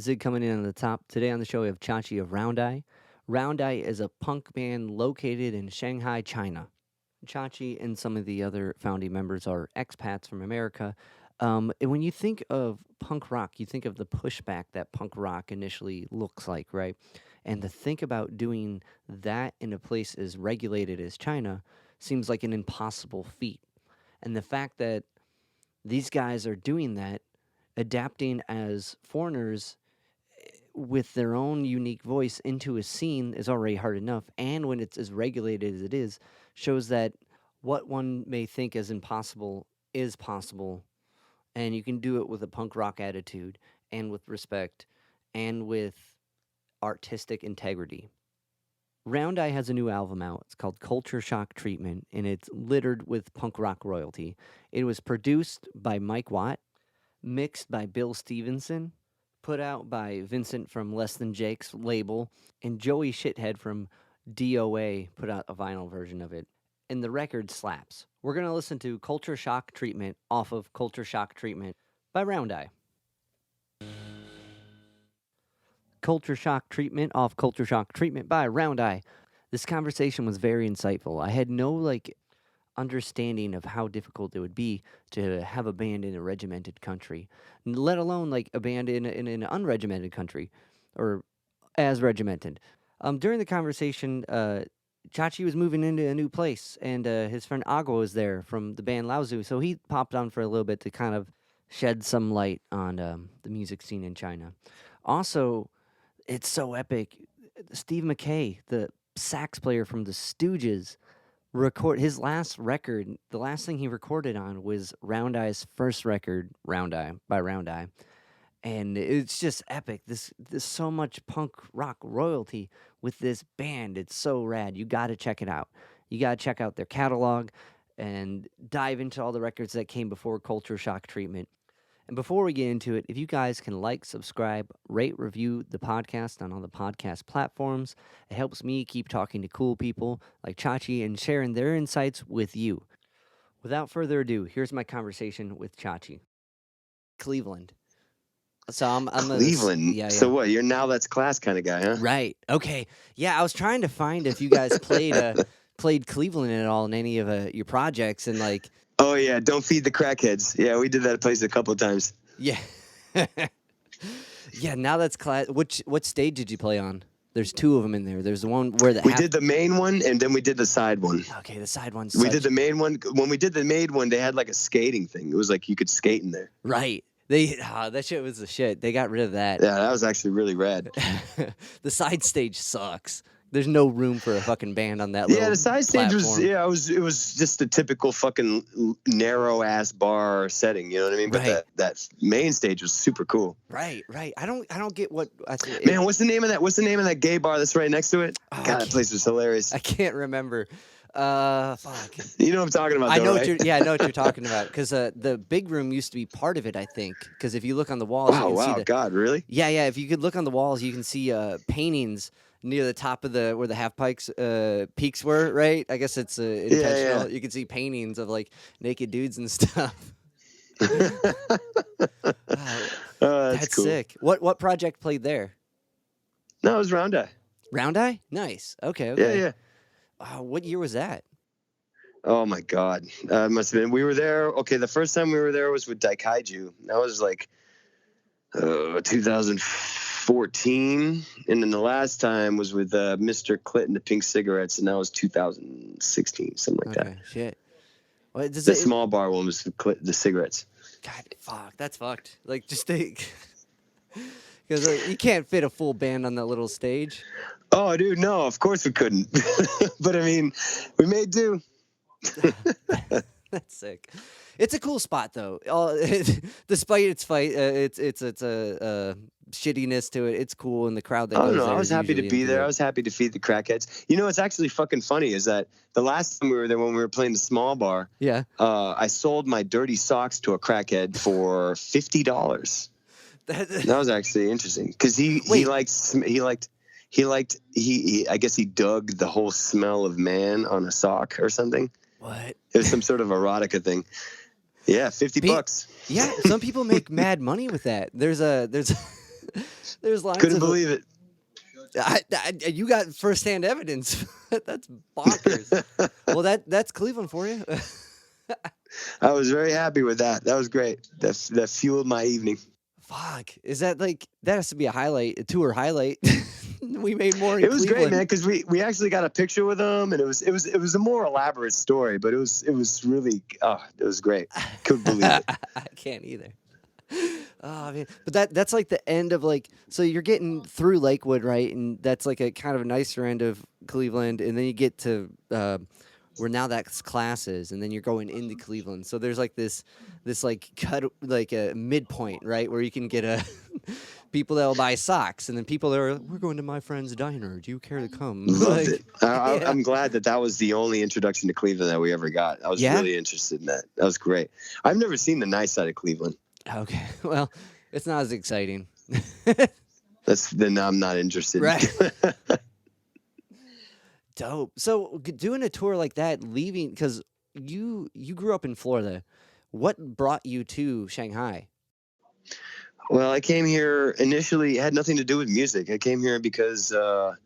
Zig coming in on the top. Today on the show we have Chachy of Round Eye. Round Eye is a punk band located in Shanghai, China. Chachy and some of the other founding members are expats from America. And when you think of punk rock, you think of the pushback that punk rock initially looks like, right? And to think about doing that in a place as regulated as China seems like an impossible feat. And the fact that these guys are doing that, adapting as foreigners with their own unique voice into a scene is already hard enough. And when it's as regulated as it is, shows that what one may think as impossible is possible. And you can do it with a punk rock attitude and with respect and with artistic integrity. Round Eye has a new album out. It's called Culture Shock Treatment, and it's littered with punk rock royalty. It was produced by Mike Watt, mixed by Bill Stevenson, put out by Vincent from Less Than Jake's label, and Joey Shithead from D.O.A. put out a vinyl version of it. And the record slaps. We're going to listen to Culture Shock Treatment off of Culture Shock Treatment by Round Eye. Culture Shock Treatment off Culture Shock Treatment by Round Eye. This conversation was very insightful. I had no, understanding of how difficult it would be to have a band in a regimented country, let alone, a band in an unregimented country, or as regimented. During the conversation, Chachy was moving into a new place, and his friend Agua was there from the band Laozu, so he popped on for a little bit to kind of shed some light on the music scene in China. Also, it's so epic. Steve McKay, the sax player from the Stooges, his last record. The last thing he recorded on was Round Eye's first record, Round Eye by Round Eye, and it's just epic. There's so much punk rock royalty with this band. It's so rad. You got to check it out. You got to check out their catalog and dive into all the records that came before Culture Shock Treatment. And before we get into it, if you guys can subscribe, rate, review the podcast on all the podcast platforms, it helps me keep talking to cool people like Chachy and sharing their insights with you. Without further ado, here's my conversation with Chachy. Cleveland. So I'm Cleveland. Yeah. So what? You're now that's class kind of guy, huh? Right. Okay. Yeah, I was trying to find if you guys played Cleveland at all in any of your projects, and Oh yeah, don't feed the crackheads. Yeah, we did that place a couple of times. Yeah. Yeah, now that's class. What stage did you play on? There's two of them in there. There's the one where we did the main one, and then we did the side one. Okay, the side one. We did the main one. When we did the main one, they had a skating thing. It was you could skate in there. Right. That shit was the shit. They got rid of that. Yeah, that was actually really rad. The side stage sucks. There's no room for a fucking band on that little the side stage platform. it was just a typical fucking narrow ass bar setting, you know what I mean? But right. that main stage was super cool. Right. I don't get what Man, what's the name of that gay bar that's right next to it? God, that place was hilarious. I can't remember. Fuck. You know what I'm talking about, I know right? I know what you're talking about, because the big room used to be part of it, I think, because if you look on the walls, you can see God, really? Yeah, if you could look on the walls, you can see paintings near the top of where the half pikes peaks were, right? I guess it's intentional. Yeah. You can see paintings of naked dudes and stuff. That's cool. Sick. What project played there? No, it was Round Eye. Round Eye? Nice. Okay. Yeah. What year was that? Oh my God. Must have been. We were there. Okay, the first time we were there was with Daikaiju. That was 2014, and then the last time was with Mr. Clinton, the Pink Cigarettes, and that was 2016, something like that. Shit. The small bar one was the cigarettes. God, fuck, that's fucked. Just think, because you can't fit a full band on that little stage. Oh, dude, no, of course we couldn't. But I mean, we made do. That's sick. It's a cool spot, though. Despite its shittiness to it, it's cool, and the crowd that goes there. I was happy to be there. I was happy to feed the crackheads. You know what's actually fucking funny is that the last time we were there, when we were playing the small bar, I sold my dirty socks to a crackhead for $50. That was actually interesting because I guess he dug the whole smell of man on a sock or something. What? It was some sort of erotica thing. Yeah, $50. Yeah, some people make mad money with that. There's There's lines Couldn't of believe it. you got firsthand evidence. That's bonkers. Well, that's Cleveland for you. I was very happy with that. That was great. That fueled my evening. Fuck. Is that like that has to be a tour highlight? We made more in It was Cleveland. great, man, because we actually got a picture with them, and it was a more elaborate story, but it was really it was great. Couldn't believe it. I can't either. Oh man, but that's like the end of like so you're getting through Lakewood, right? And that's like a kind of a nicer end of Cleveland, and then you get to where now that's classes, and then you're going into Cleveland. So there's like this like cut like a midpoint, right, where you can get a people that will buy socks, and then people that are we're going to my friend's diner. Do you care to come? Loved like, it. I'm glad that was the only introduction to Cleveland that we ever got. I was really interested in that. That was great. I've never seen the nice side of Cleveland. Okay, well, it's not as exciting. Then I'm not interested. Right. Dope. So doing a tour like that, leaving because you grew up in Florida. What brought you to Shanghai? Well, I came here initially. It had nothing to do with music. I came here because the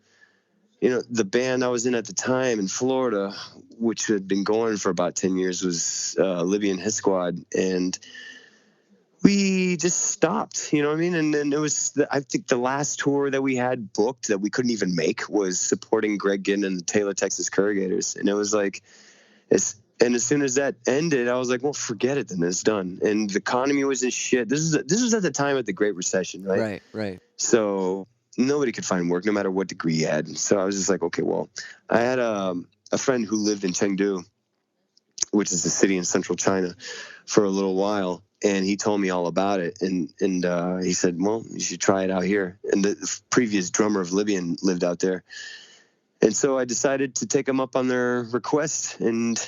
band I was in at the time in Florida, which had been going for about 10 years, was Libby and his squad, and we just stopped, you know what I mean? And then it was, I think the last tour that we had booked that we couldn't even make was supporting Greg Ginn and the Taylor, Texas Corrugators. And it was like, and as soon as that ended, I was like, well, forget it, then it's done. And the economy was in shit. This was at the time of the Great Recession, right? Right. So nobody could find work no matter what degree you had. So I was just like, okay, well, I had a friend who lived in Chengdu, which is a city in central China, for a little while. And he told me all about it. And he said, well, you should try it out here. And the previous drummer of Libyan lived out there. And so I decided to take them up on their request, and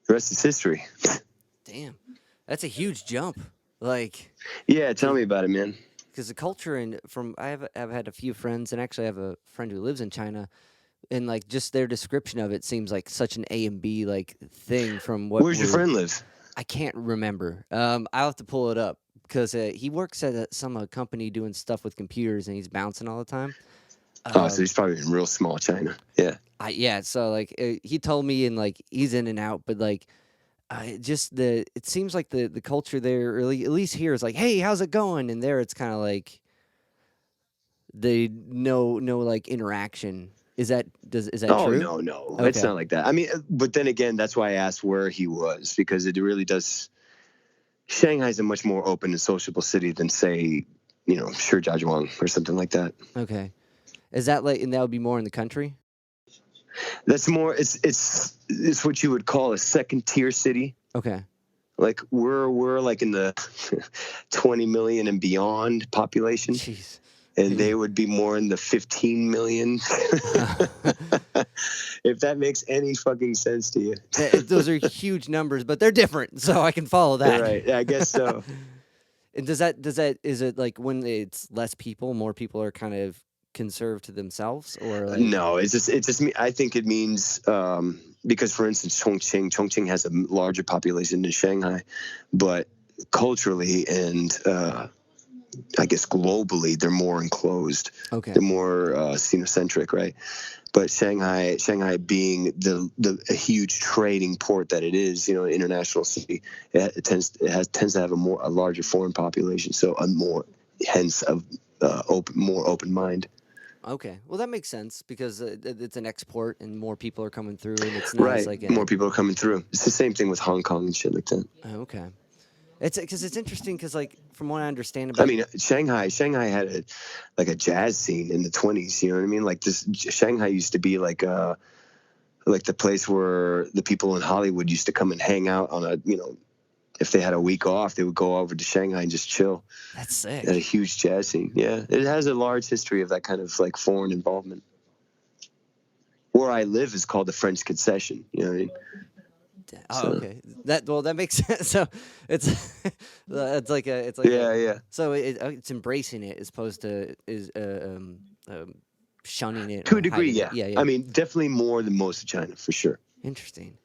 the rest is history. Damn. That's a huge jump. Like, yeah, tell me about it, man. Because the culture I've had a few friends, and actually I have a friend who lives in China, and like just their description of it seems like such an A and B like thing from what. Where's your friend live? I can't remember. I'll have to pull it up because he works at some company doing stuff with computers, and he's bouncing all the time. So he's probably in real small China. Yeah. Yeah. So like he told me, and like he's in and out, but like it seems like the culture there, or at least here, is like, hey, how's it going? And there, it's kind of like they no like interaction. Is that true? No. Okay. It's not like that. I mean, but then again, that's why I asked where he was, because it really does. Shanghai's a much more open and sociable city than, say, Shijiazhuang or something like that. Okay. Is that like, and that would be more in the country? That's more. It's what you would call a second tier city. Okay. Like we're like in the 20 million and beyond population. Jeez. And they would be more in the 15 million. If that makes any fucking sense to you. Those are huge numbers, but they're different, so I can follow that. Right. Yeah, I guess so. And is it like when it's less people, more people are kind of conserved to themselves, or like... No, it's just me. I think it means because, for instance, Chongqing has a larger population than Shanghai, but culturally and I guess globally, they're more enclosed. Okay. They're more xenocentric, right? But Shanghai being a huge trading port that it is, international city, it tends to have a larger foreign population, so more open mind. Okay, well that makes sense because it's an export and more people are coming through, and it's not right. like more people are coming through. It's the same thing with Hong Kong and shit like that. Okay. It's because it's interesting because, like, from what I understand about, I mean, Shanghai had a jazz scene in the 1920s. You know what I mean? Like this, Shanghai used to be like the place where the people in Hollywood used to come and hang out on if they had a week off, they would go over to Shanghai and just chill. That's sick. It had a huge jazz scene. Yeah, it has a large history of that kind of like foreign involvement. Where I live is called the French Concession. You know what I mean? Oh, okay. That makes sense. So it's like yeah. So it's embracing it as opposed to shunning it to a degree. Yeah. Yeah. I mean, definitely more than most of China for sure. Interesting.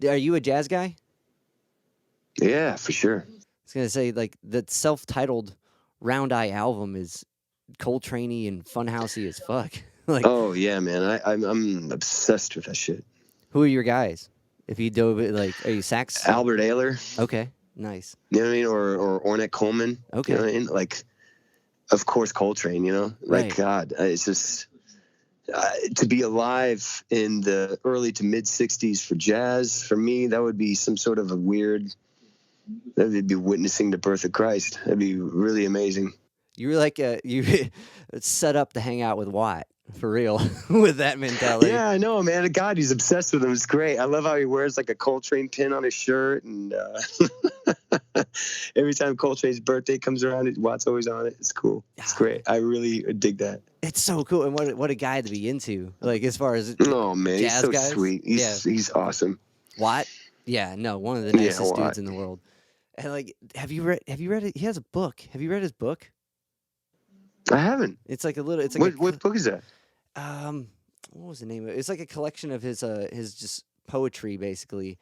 Are you a jazz guy? Yeah, for sure. I was gonna say like the self-titled Round Eye album is Coltrane-y and funhousey as fuck. Like, oh yeah, man, I'm obsessed with that shit. who are your guys? If you dove it, like, are you sax? Albert Ayler. Okay, nice. You know what I mean? Or Ornette Coleman. Okay. You know what I mean? Like, of course, Coltrane, you know? Like, Right. God, it's just... to be alive in the early to mid 60s for jazz, for me, that would be some sort of a weird... That would be witnessing the birth of Christ. That'd be really amazing. You were like you set up to hang out with Watt, for real, with that mentality. Yeah, I know, man. God, he's obsessed with him. It's great. I love how he wears like a Coltrane pin on his shirt, and every time Coltrane's birthday comes around, Watt's always on it. It's cool. It's great. I really dig that. It's so cool, and what a guy to be into. Like, as far as oh man, jazz he's so guys? sweet. He's awesome. Watt, yeah, no, one of the nicest dudes in the world. And like, have you read it? He has a book. Have you read his book? I haven't. It's like a little. It's like what book is that? What was the name of it? It's like a collection of his just poetry, basically.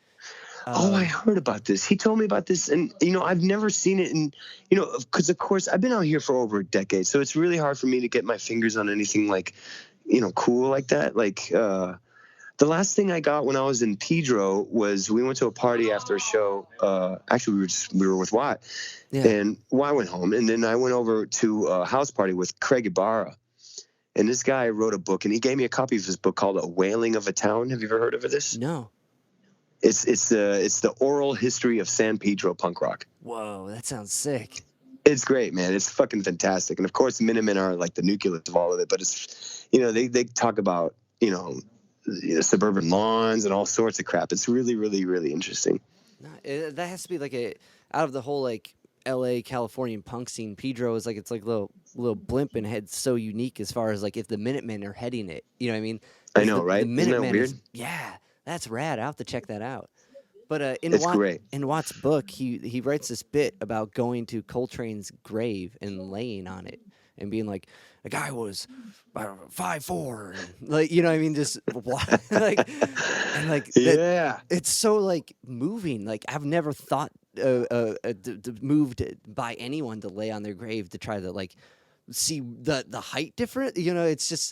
I heard about this. He told me about this, and I've never seen it. And because of course I've been out here for over a decade, so it's really hard for me to get my fingers on anything like, cool like that. Like the last thing I got when I was in Pedro was we went to a party after a show. Actually, we were with Watt, and Watt went home, and then I went over to a house party with Craig Ibarra. And this guy wrote a book, and he gave me a copy of his book called A Wailing of a Town. Have you ever heard of this? No. It's the oral history of San Pedro punk rock. Whoa, that sounds sick. It's great, man. It's fucking fantastic. And of course, the Minutemen are like the nucleus of all of it. But it's, they talk about, suburban lawns and all sorts of crap. It's really, really, really interesting. That has to be like out of the whole like L.A. Californian punk scene. Pedro is like it's like a little blimp and head so unique as far as like if the Minutemen are heading it. You know what I mean? I know, right? The Minutemen Isn't that weird? Yeah, that's rad. I'll have to check that out. But great. In Watt's book, he writes this bit about going to Coltrane's grave and laying on it and being like, the guy was 5'4", like, you know what I mean, just like, and like, yeah, it's so like moving. Like, I've never thought moved by anyone to lay on their grave to try to like see the height different. It's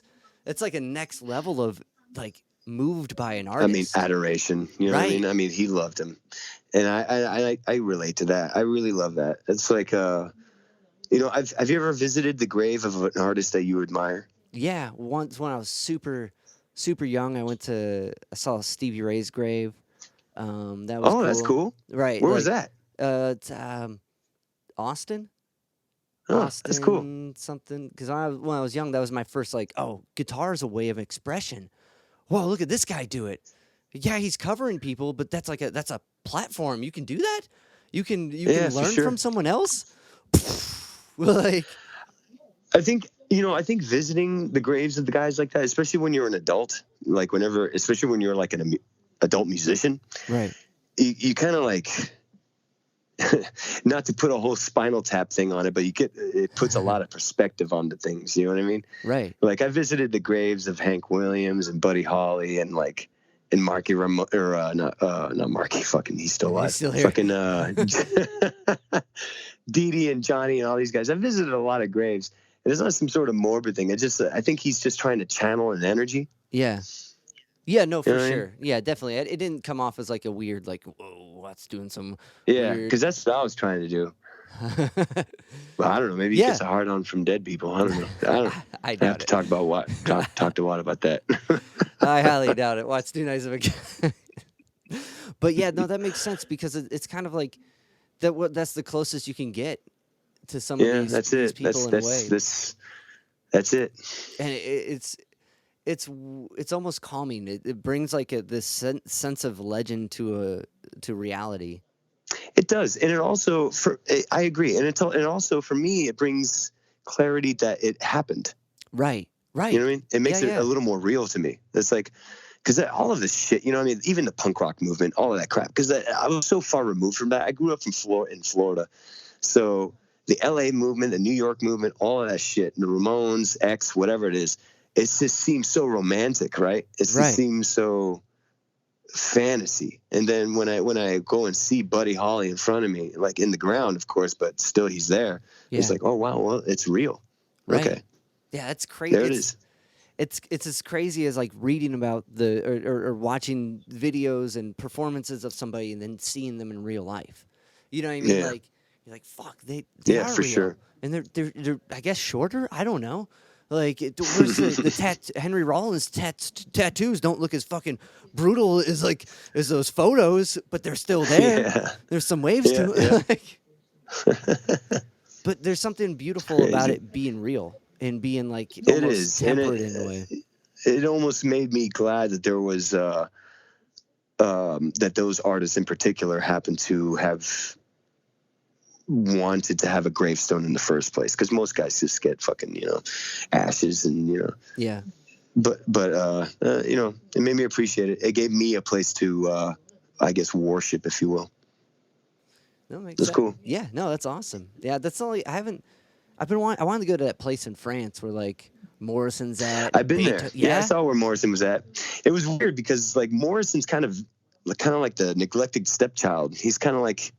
like a next level of like moved by an artist. I mean, adoration. You know what I mean? I mean, he loved him, and I relate to that. I really love that. It's like have you ever visited the grave of an artist that you admire? Yeah, once when I was super young, I saw Stevie Ray's grave. That was cool. That's cool. Right. Where was that? It's Austin. Oh, Austin, that's cool. Something because when I was young, that was my first like, guitar is a way of expression. Whoa, look at this guy do it. Yeah, he's covering people, but that's a platform. You can do that. You can learn from someone else. Like, I think visiting the graves of the guys like that, especially when you're an adult, like especially when you're like an adult musician, right? You kind of like, not to put a whole Spinal Tap thing on it, but it puts a lot of perspective onto things. You know what I mean? Right. Like I visited the graves of Hank Williams and Buddy Holly and like. And Marky not Marky, fucking he's still alive. He's still here. Fucking Dee Dee and Johnny and all these guys. I visited a lot of graves, and it's not some sort of morbid thing. I think he's just trying to channel an energy. Yeah, no, for sure. Yeah, definitely. It didn't come off as like a weird, like, whoa, Watt's doing some. Yeah, because that's what I was trying to do. Well, I don't know. Maybe he gets a hard on from dead people. I don't know. I have to talk about Watt. Talk to Watt about that. I highly doubt it. Watt's too nice of a guy. But yeah, no, that makes sense because it's kind of like that's the closest you can get to some of these people in a way. That's it. And it's almost calming. It brings like this sense of legend to reality. It does, and it also I agree, and it also for me it brings clarity that it happened. Right. You know what I mean? It makes it a little more real to me. It's like because all of this shit, you know what I mean? Even the punk rock movement, all of that crap. Because I was so far removed from that. I grew up in Florida, so the LA movement, the New York movement, all of that shit, the Ramones, X, whatever it is, it just seems so romantic, right? It just seems so fantasy. And then when I go and see Buddy Holly in front of me, like in the ground, of course, but still he's there. Yeah. It's like, oh wow, well, it's real. Right. Okay. Yeah, that's crazy. There it is. It's as crazy as like reading about or watching videos and performances of somebody and then seeing them in real life. You know what I mean? Yeah. Like you're like, fuck, they are for real. Sure. And they're I guess shorter. I don't know. Like where's the Henry Rollins tattoos don't look as fucking brutal as those photos, but they're still there. Yeah. There's some waves to it. Yeah. But there's something beautiful about it being real. And being like almost tempered in a way. It almost made me glad that there was that those artists in particular happened to have wanted to have a gravestone in the first place, because most guys just get fucking ashes and yeah. But it made me appreciate it. It gave me a place to I guess worship, if you will. That's cool. Yeah, no, that's awesome. Yeah, that's only I wanted to go to that place in France where like Morrison's at. I've been there. Yeah, I saw where Morrison was at. It was weird because like Morrison's kind of like the neglected stepchild. He's kind of like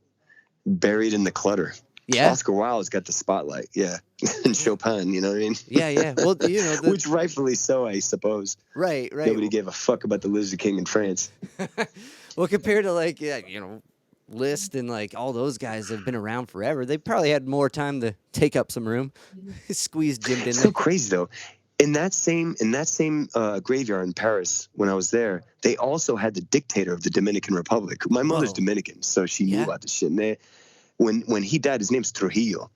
buried in the clutter. Yeah. Oscar Wilde's got the spotlight. Yeah. And Chopin, you know what I mean? Yeah. Well, which rightfully so, I suppose. Right. Nobody gave a fuck about the Lizard King in France. Well, compared to like, Liszt and like all those guys have been around forever. They probably had more time to take up some room. Squeeze Jim in there. So crazy though. In that same graveyard in Paris when I was there, they also had the dictator of the Dominican Republic. My mother's Dominican, so she knew about this shit. And when he died, his name's Trujillo.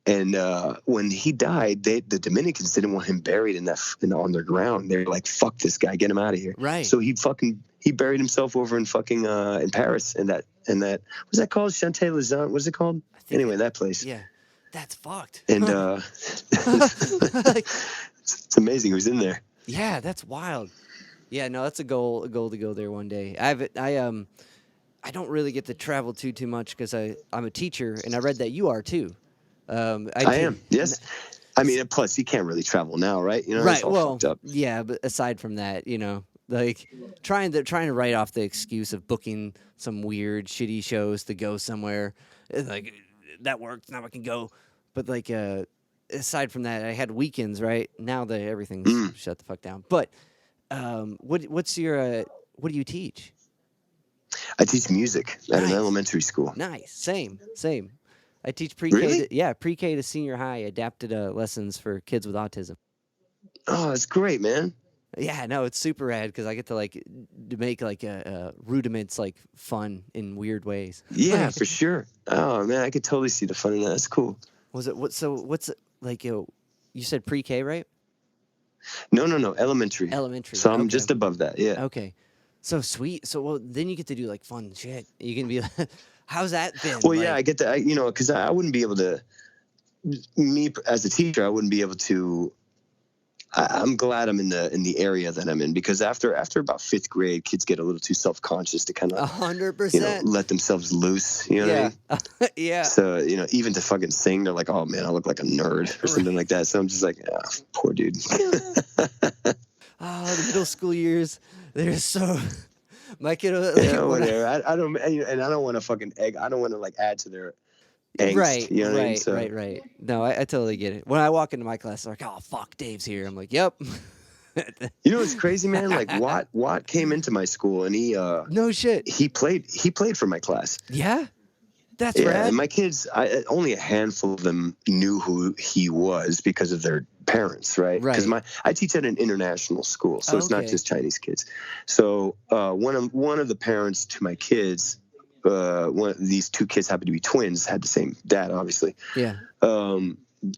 And when he died, the Dominicans didn't want him buried on their ground. They're like, "Fuck this guy, get him out of here." Right. So he buried himself over in fucking in Paris, and that what's that called? Chantilly-les-Ans. What's it called? Anyway, that place. Yeah, that's fucked. And it's amazing who's in there. Yeah, that's wild. Yeah, no, that's a goal to go there one day. I don't really get to travel too much because I'm a teacher, and I read that you are too. I am. Yes. I mean, plus you can't really travel now, right? Right. Well, yeah, but aside from that, like trying to write off the excuse of booking some weird shitty shows to go somewhere, like that worked, now I can go. But like aside from that, I had weekends, right? Now that everything's shut the fuck down. But what do you teach? I teach music at an elementary school. Nice. Same. I teach pre-K. Really? Pre-K to senior high adapted lessons for kids with autism. Oh, that's great, man. Yeah, no, it's super rad because I get to make rudiments like fun in weird ways. Yeah, for sure. Oh man, I could totally see the fun in that. That's cool. What's it like? You said pre-K, right? No, elementary. Elementary. So I'm just above that. Yeah. Okay. So sweet. So then you get to do like fun shit. You can be like, how's that been? Well, yeah, I get that. Because I wouldn't be able to. Me as a teacher, I wouldn't be able to. I'm glad I'm in the area that I'm in, because after about 5th grade, kids get a little too self-conscious to kind of 100% let themselves loose. You know what I mean? Yeah. So even to fucking sing, they're like, "Oh man, I look like a nerd" or something like that. So I'm just like, poor dude. The middle school years. They're so my kid. Whatever. I don't want to fucking egg. I don't want to like add to their angst. Right. You know what I mean? So, right. No, I totally get it. When I walk into my class, they're like, "Oh fuck, Dave's here." I'm like, "Yep." You know what's crazy, man? Like Watt came into my school and he no shit. He played for my class. Yeah. That's rad. And my kids, only a handful of them knew who he was because of their parents, right? Because I teach at an international school, so it's not just Chinese kids. So one of the parents to my kids, these 2 kids happened to be twins, had the same dad, obviously. Yeah.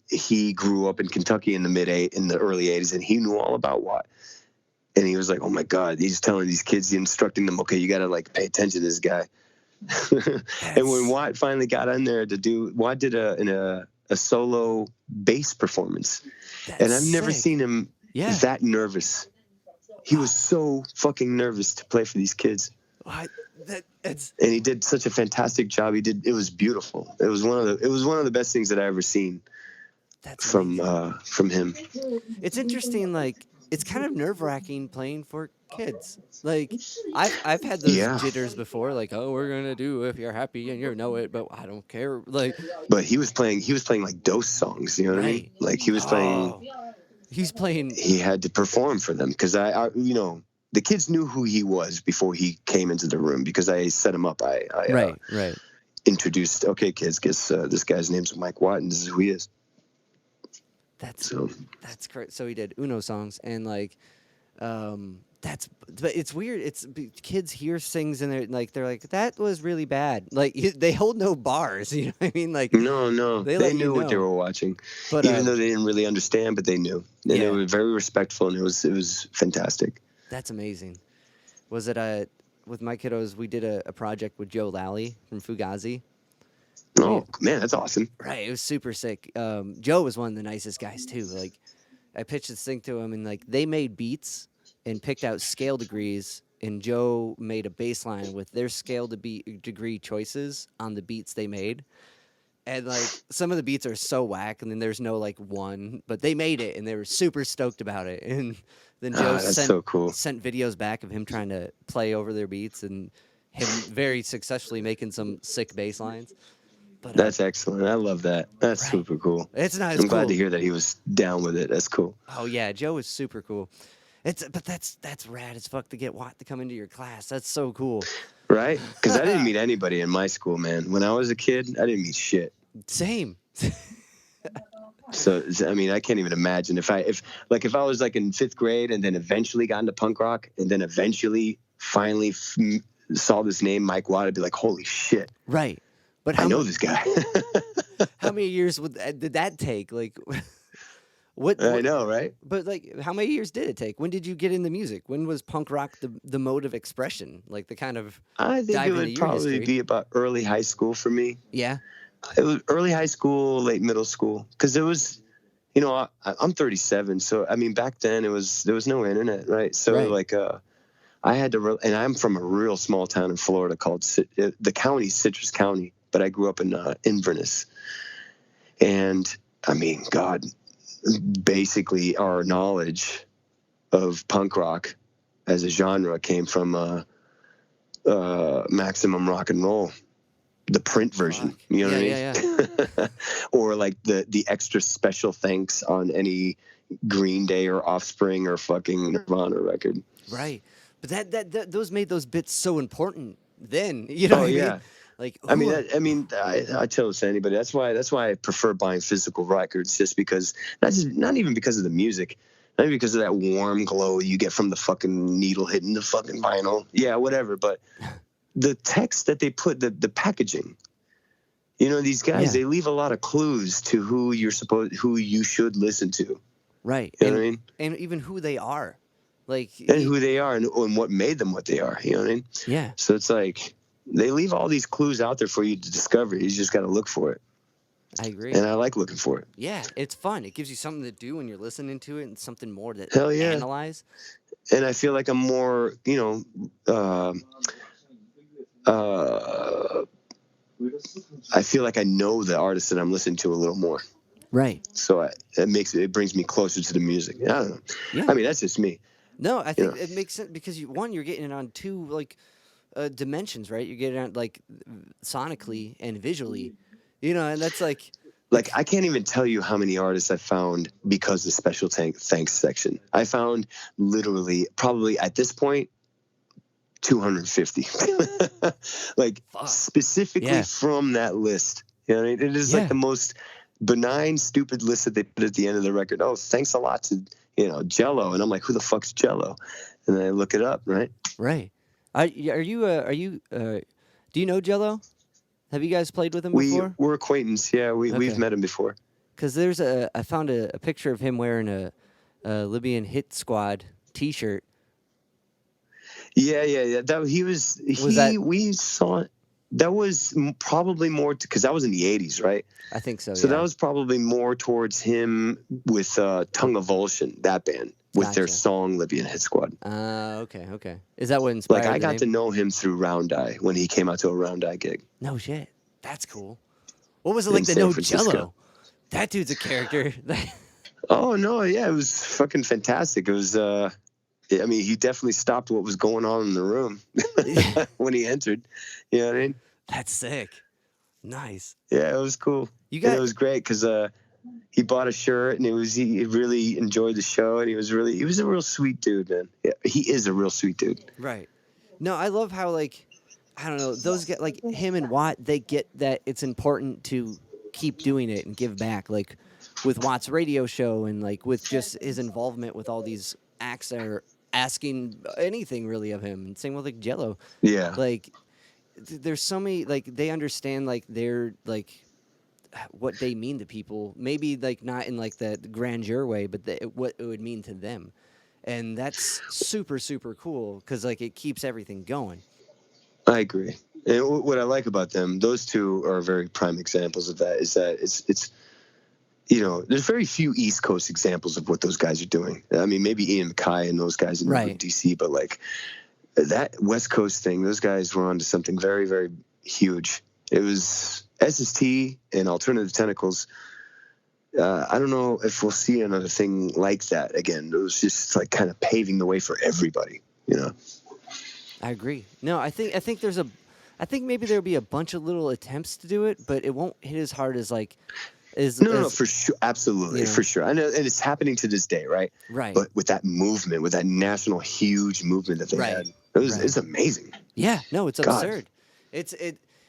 He grew up in Kentucky in the early 80s, and he knew all about Watt. And he was like, "Oh my God," he's telling these kids, instructing them, "Okay, you got to like pay attention to this guy." And when Watt finally got in there Watt did a solo bass performance. And I've never seen him that nervous. He was so fucking nervous to play for these kids. And he did such a fantastic job. It was beautiful. It was one of the best things that I ever seen from him. It's interesting, like it's kind of nerve-wracking playing for kids. Like I've had those Yeah, jitters before, like, oh, we're gonna do If You're Happy and You Know It, but I don't care. Like, but he was playing like Dose songs. You know what I mean? right? Like he was playing. Oh, he's playing. He had to perform for them because the kids knew who he was before he came into the room because I set him up. I Right. introduced, okay, kids, guess this guy's name's Mike Watt, and this is who he is. That's So that's great. So he did Uno songs and like, that's but it's weird. Kids hear things and they're like that was really bad. Like they hold no bars. You know what I mean? Like no, they they let you knew what they know. were watching, But even though they didn't really understand, but they knew, and they yeah, were very respectful, and it was fantastic. that's amazing. Was it with my kiddos? We did a project with Joe Lally from Fugazi. Oh man, that's awesome. Right, it was super sick. Joe was one of the nicest guys too. Like, I pitched this thing to him, and like they made beats and picked out scale degrees, and Joe made a bass line with their scale degree choices on the beats they made. And like some of the beats are so whack, and then there's no like one, but they made it, and they were super stoked about it. And then Joe That's so cool. sent videos back of him trying to play over their beats, and him very successfully making some sick bass lines. But That's excellent. I love that. That's right. super cool. It's not. I'm glad to hear that he was down with it. That's cool. Oh yeah, Joe is super cool. But that's rad as fuck to get Watt to come into your class. That's so cool. Right? Because I didn't meet anybody in my school, man. When I was a kid, I didn't meet shit. Same. So I mean, I can't even imagine if I was like in 5th grade and then eventually got into punk rock and then eventually finally saw this name Mike Watt, I'd be like, holy shit! Right. But I know this guy. How many years did that take? Like, what? I know, right? But like, how many years did it take? When did you get into music? When was punk rock the mode of expression? Like the kind of I think it would probably be about early high school for me. Yeah. It was early high school, late middle school, because it was, I'm 37, so I mean back then there was no internet, right? So like I had to, and I'm from a real small town in Florida called the county Citrus County, but I grew up in Inverness, and I mean, God, basically our knowledge of punk rock as a genre came from Maximum Rock and Roll. The print version, you know what I mean? Yeah. Or like the extra special thanks on any Green Day or Offspring or fucking Nirvana record. Right. But that those made those bits so important then, you know what I mean? Like, I tell this to anybody. That's why I prefer buying physical records, just because not even because of the music, not even because of that warm glow you get from the fucking needle hitting the fucking vinyl. Yeah, whatever, but the text that they put, the packaging, these guys, they leave a lot of clues to who you should listen to. Right. You know what I mean? And even who they are. And who they are and what made them what they are. You know what I mean? Yeah. So it's like they leave all these clues out there for you to discover. You just got to look for it. I agree. And I like looking for it. Yeah, it's fun. It gives you something to do when you're listening to it and something more to analyze. And I feel like I'm more, I feel like I know the artist that I'm listening to a little more. Right. So it brings me closer to the music. I don't know. Yeah. I mean, that's just me. No, I think it makes sense because you're getting it on two dimensions, right? You're getting it on like sonically and visually, and that's like I can't even tell you how many artists I found because of the special thanks section. I found literally probably at this point 250 specifically from that list. It is like the most benign, stupid list that they put at the end of the record. Oh, thanks a lot to Jello, and I'm like, who the fuck's Jello? And then I look it up, right? Right. Do you know Jello? Have you guys played with him before? We're acquaintance. Yeah, we've met him before. Because I found a picture of him wearing a Libyan Hit Squad T-shirt. Yeah. We saw it. That was probably more because that was in the 80s, right? I think so. So that was probably more towards him with Tongue of Vulsion, that band, with their song Libyan Hit Squad. Okay. Is that what inspired I got to know him through Round Eye when he came out to a Round Eye gig. No shit. That's cool. What was it like to know Jello? That dude's a character. Oh no, yeah, it was fucking fantastic. It was, I mean, he definitely stopped what was going on in the room when he entered. You know what I mean? That's sick. Nice. Yeah, it was cool. And it was great because he bought a shirt, and he really enjoyed the show, and he was a real sweet dude, man. Yeah, he is a real sweet dude. Right. No, I love how, like, I don't know, those get, like, him and Watt, they get that it's important to keep doing it and give back, like with Watt's radio show and like with just his involvement with all these acts that are asking anything really of him, and same with like Jello. Yeah. Like there's so many, like, they understand like they're like what they mean to people, maybe like not in like the grandeur way, but what it would mean to them. And that's super, super cool because like it keeps everything going. I agree. And what I like about them, those two are very prime examples of that, is that it's you know, there's very few East Coast examples of what those guys are doing. I mean, maybe Ian MacKaye and those guys in DC, but like that West Coast thing, those guys were onto something very, very huge. It was SST and Alternative Tentacles. I don't know if we'll see another thing like that again. It was just like kind of paving the way for everybody, you know. I agree. No, I think maybe there'll be a bunch of little attempts to do it, but it won't hit as hard as like No, for sure, absolutely, for sure. I know, and it's happening to this day, right? Right. But with that movement, with that national huge movement that they had, it's amazing. Yeah, no, it's absurd.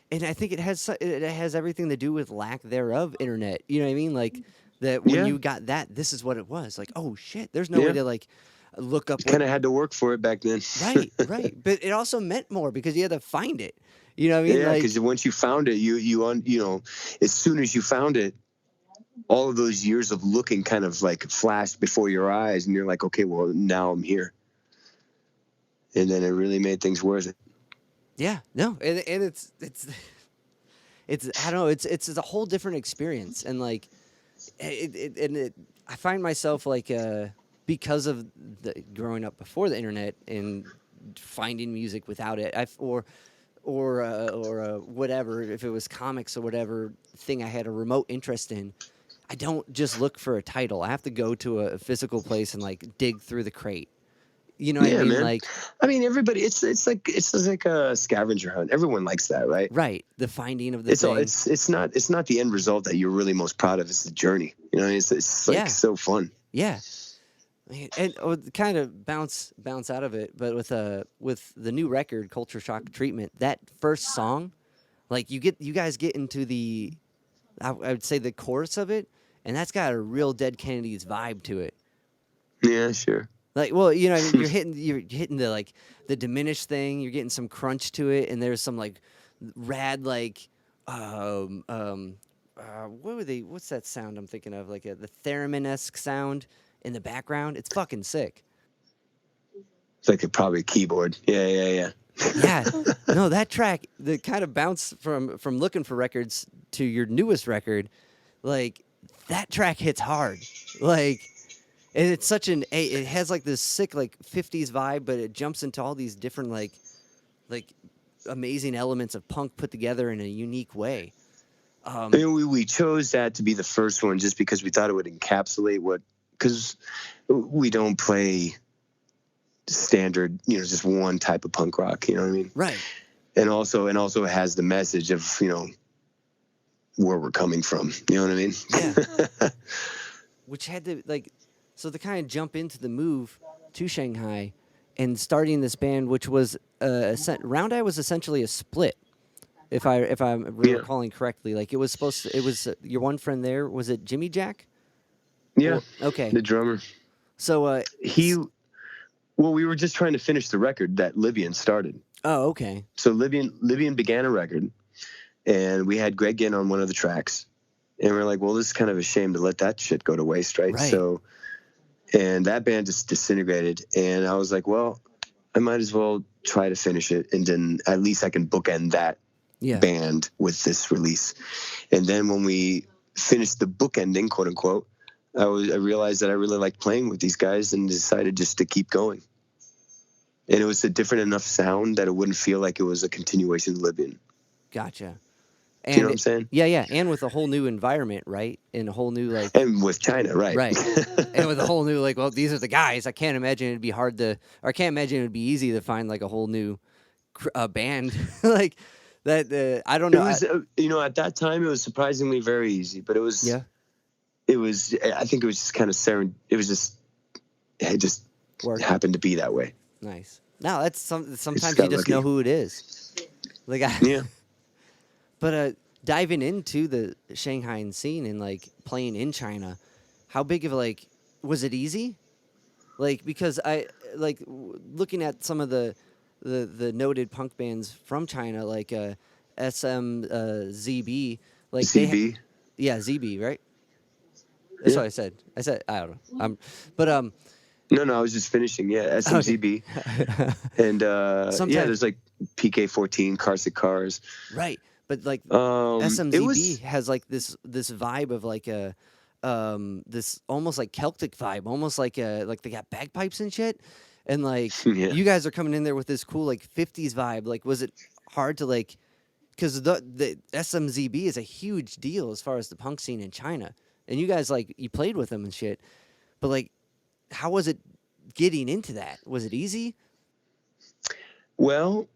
And I think it has everything to do with lack thereof internet. You know what I mean? Like that when you got that, this is what it was. Like, oh shit, there's no way to like look up. Kind of had to work for it back then. Right. But it also meant more because you had to find it. You know what I mean? Yeah, because once you found it, you know, as soon as you found it, all of those years of looking kind of like flashed before your eyes, and you're like, okay, well, now I'm here. And then it really made things worth it. Yeah, no, and it's I don't know, it's a whole different experience, and like I find myself like because of the growing up before the internet and finding music without it, or whatever, if it was comics or whatever thing I had a remote interest in, I don't just look for a title. I have to go to a physical place and like dig through the crate. You know what I mean? Man. Like, I mean, everybody. It's like a scavenger hunt. Everyone likes that, right? Right. The finding of the thing. It's not the end result that you're really most proud of. It's the journey. You know, it's like so fun. Yeah. And kind of bounce out of it, but with the new record, Culture Shock Treatment, that first song, like you guys get into the, I would say the chorus of it, and that's got a real Dead Kennedys vibe to it. Yeah, sure. Like, well, you know, you're hitting the like the diminished thing. You're getting some crunch to it, and there's some like rad like what were they? What's that sound I'm thinking of? Like the theremin-esque sound in the background. It's fucking sick. It's like probably a keyboard. Yeah. Yeah. No, that track, the kind of bounce from looking for records to your newest record, like that track hits hard. Like. And it's it has like this sick like 50s vibe, but it jumps into all these different like amazing elements of punk put together in a unique way. I mean, we chose that to be the first one just because we thought it would encapsulate because we don't play standard, you know, just one type of punk rock, you know what I mean? Right. And also it has the message of, you know, where we're coming from, you know what I mean? Yeah. Which had to like, so to kind of jump into the move to Shanghai and starting this band, which was Round Eye was essentially a split, if I'm recalling correctly. Like it was your one friend there, was it Jimmy Jack? Yeah. Okay. The drummer. So we were just trying to finish the record that Libyan started. Oh, okay. So Libyan began a record, and we had Greg in on one of the tracks, and we're like, well, this is kind of a shame to let that shit go to waste, right? So. And that band just disintegrated. And I was like, well, I might as well try to finish it. And then at least I can bookend that band with this release. And then when we finished the bookending, quote unquote, I realized that I really liked playing with these guys and decided just to keep going. And it was a different enough sound that it wouldn't feel like it was a continuation of Libyan. Gotcha. And you know what I'm saying? Yeah, and with a whole new environment, right? And a whole new and with China, right? And with a whole new well, these are the guys. I can't imagine it'd be hard to, or I can't imagine it'd be easy to find like a whole new band like that. I don't know. It was, at that time it was surprisingly very easy, but it was. I think it was just kind of it just happened to be that way. Nice. No, that's sometimes you just know who it is. Like yeah. But diving into the Shanghai scene and like playing in China, how big of was it easy? Like, because I looking at some of the noted punk bands from China, like SMZB, like ZB. ZB, right? That's what I said. I don't know. But No, I was just finishing. Yeah, SMZB. Okay. And there's like P.K.14 Cars. Right, but like SMZB has like this vibe of like a this almost like Celtic vibe, almost like they got bagpipes and shit, and like you guys are coming in there with this cool like 50s vibe. Like, was it hard to like, because the SMZB is a huge deal as far as the punk scene in China, and you guys like you played with them and shit, but like, how was it getting into that? Was it easy? Well,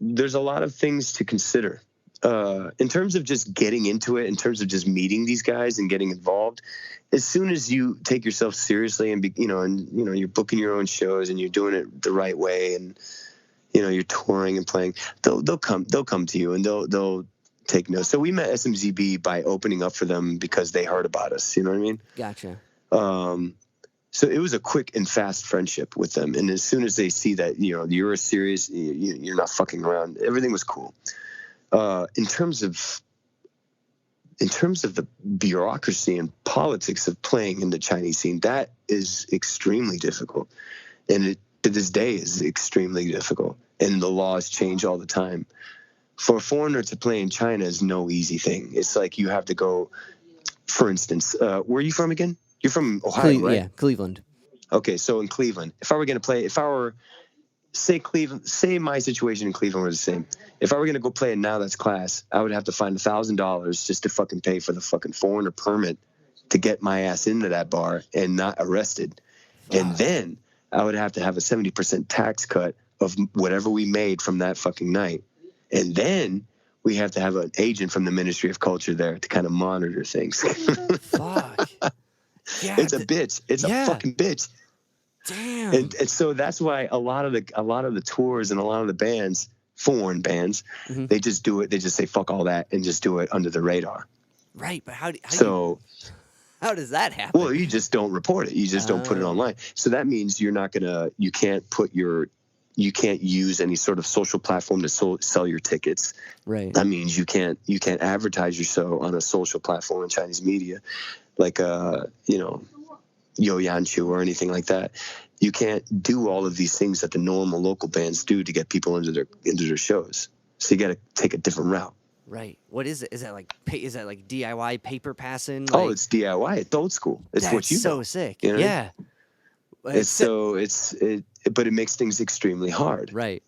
there's a lot of things to consider. In terms of just getting into it, in terms of just meeting these guys and getting involved, as soon as you take yourself seriously and you're booking your own shows and you're doing it the right way, and you're touring and playing, they'll come to you and they'll take notes. So we met SMZB by opening up for them because they heard about us. You know what I mean? Gotcha. So it was a quick and fast friendship with them, and as soon as they see that you're a serious, you're not fucking around, everything was cool. In terms of the bureaucracy and politics of playing in the Chinese scene, that is extremely difficult, and it to this day is extremely difficult. And the laws change all the time. For a foreigner to play in China is no easy thing. It's like you have to go. For instance, where are you from again? You're from Ohio, right? Yeah, Cleveland. Okay, so in Cleveland, say my situation in Cleveland was the same. If I were going to go play a Now That's class, I would have to find $1,000 just to fucking pay for the fucking foreigner permit to get my ass into that bar and not arrested. And then I would have to have a 70% tax cut of whatever we made from that fucking night. And then we have to have an agent from the Ministry of Culture there to kind of monitor things. Fuck. Yeah, it's a bitch. It's a fucking bitch. Damn. And so that's why a lot of the tours and a lot of the bands, foreign bands, they just do it. They just say fuck all that and just do it under the radar. Right, but how does that happen? Well, you just don't report it. You just don't put it online. So that means you can't use any sort of social platform to sell your tickets. Right. That means you can't advertise your show on a social platform in Chinese media, like Yo Yanchu or anything like that. You can't do all of these things that the normal local bands do to get people into their shows. So you got to take a different route. Right. What is it? Is that like DIY paper passing? Oh, it's DIY. It's old school. It's what you so know. Sick. You know? Yeah. But it makes things extremely hard. Right.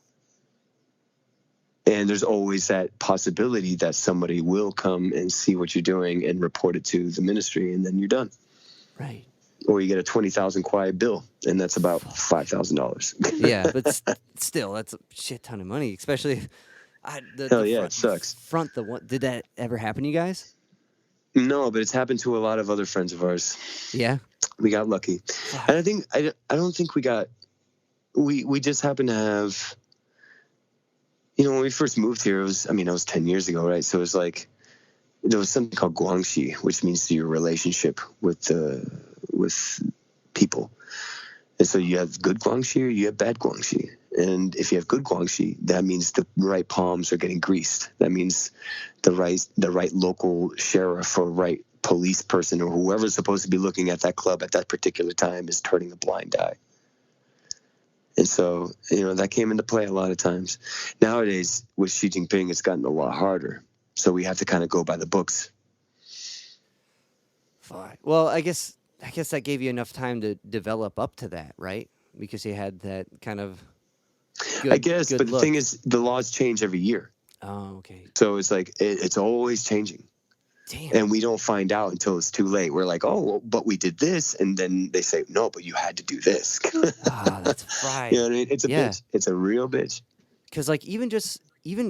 And there's always that possibility that somebody will come and see what you're doing and report it to the ministry, and then you're done. Right. Or you get a 20,000 kwai bill, and that's about $5,000. Yeah, but still, that's a shit ton of money, especially. It sucks. Did that ever happen to you guys? No, but it's happened to a lot of other friends of ours. Yeah, we got lucky, and I don't think we got. We just happened to have. When we first moved here, it was 10 years ago, right? So it was like there was something called guangxi, which means your relationship with people. And so you have good guangxi or you have bad guangxi. And if you have good guangxi, that means the right palms are getting greased. That means the right local sheriff or right police person or whoever's supposed to be looking at that club at that particular time is turning a blind eye. And so, that came into play a lot of times. Nowadays, with Xi Jinping, it's gotten a lot harder. So we have to kind of go by the books. Fine. Well, I guess that gave you enough time to develop up to that, right? Because you had that kind of good, I guess, but the thing is, the laws change every year. Oh, okay. So it's like it's always changing. Damn. And we don't find out until it's too late. We're like, oh, well, but we did this, and then they say, no, but you had to do this. That's fried. You know what I mean? It's a bitch. It's a real bitch. Because like even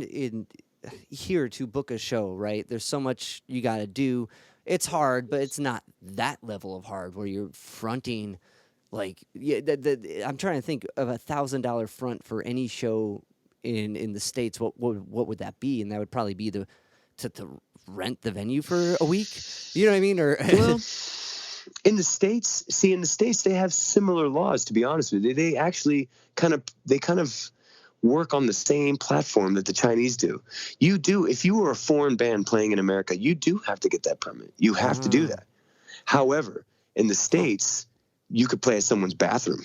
in here to book a show, right? There's so much you got to do. It's hard, but it's not that level of hard where you're fronting. Like, yeah, I'm trying to think of $1,000 front for any show in the States. What would that be? And that would probably be to rent the venue for a week. You know what I mean? Or well, in the States, they have similar laws. To be honest with you, they actually kind of work on the same platform that the Chinese do. You do, if you were a foreign band playing in America, you do have to get that permit. You have to do that. However, in the States, you could play at someone's bathroom.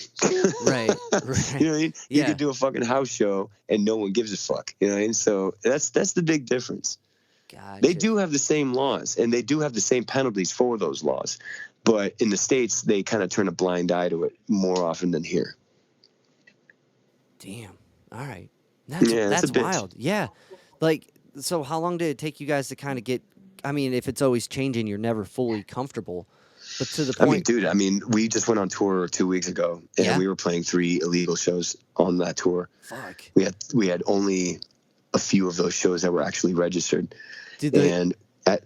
Right. You know what I mean? Yeah. You could do a fucking house show and no one gives a fuck. You know what I mean? So that's the big difference. Gotcha. They do have the same laws and they do have the same penalties for those laws. But in the States, they kind of turn a blind eye to it more often than here. Damn. All right. That's wild. Yeah. Like, so how long did it take you guys to kind of get, I mean, if it's always changing, you're never fully comfortable. But to the point. I mean, we just went on tour 2 weeks ago and we were playing 3 illegal shows on that tour. Fuck. We had only a few of those shows that were actually registered. And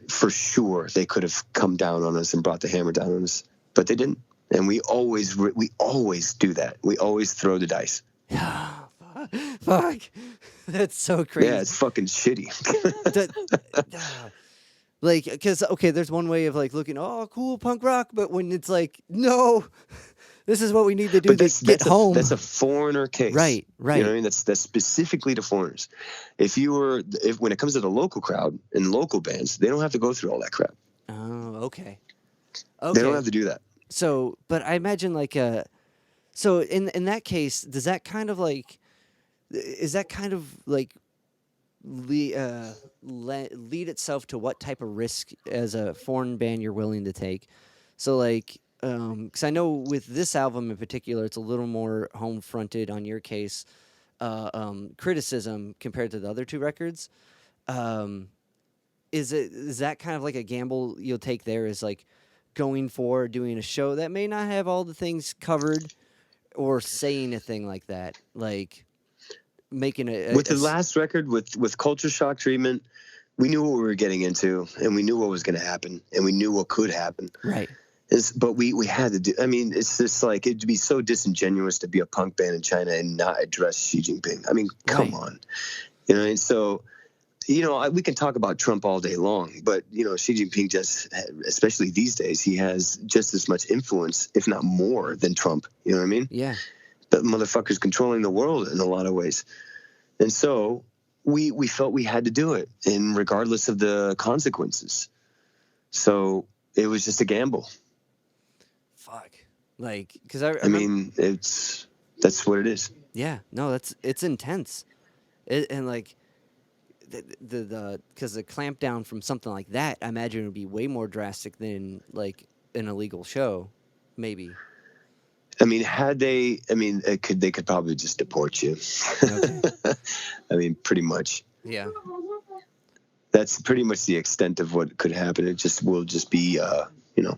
for sure, they could have come down on us and brought the hammer down on us, but they didn't. And we always do that. We always throw the dice. Fuck. That's so crazy. Yeah, it's fucking shitty. Like, because, okay, there's one way of, like, looking, oh, cool, punk rock, but when it's like, no, this is what we need to do to get home. That's a foreigner case. Right. You know what I mean? That's specifically to foreigners. When it comes to the local crowd and local bands, they don't have to go through all that crap. Oh, okay. They don't have to do that. So, but I imagine, like, so in that case, does that kind of, like, is that kind of, like, lead itself to what type of risk as a foreign band you're willing to take? So, like, because I know with this album in particular, it's a little more home fronted on your case, criticism compared to the other 2 records. Is that kind of like a gamble you'll take there, is like going for doing a show that may not have all the things covered or saying a thing like that, like making with the last record with Culture Shock Treatment, we knew what we were getting into and we knew what was going to happen and we knew what could happen. Right. But we had to do, I mean, it's just like, it'd be so disingenuous to be a punk band in China and not address Xi Jinping. I mean, come on. You know, and so, you know, we can talk about Trump all day long, but, you know, Xi Jinping especially these days, he has just as much influence, if not more, than Trump. You know what I mean? Yeah. That motherfucker's controlling the world in a lot of ways. And so we felt we had to do it, and regardless of the consequences. So it was just a gamble. Fuck. Like, because I mean, that's what it is. Yeah. No, it's intense. And like, because the clampdown from something like that, I imagine it would be way more drastic than like an illegal show, maybe. I mean, they could probably just deport you. Okay. I mean, pretty much. Yeah. That's pretty much the extent of what could happen. It will just be, you know,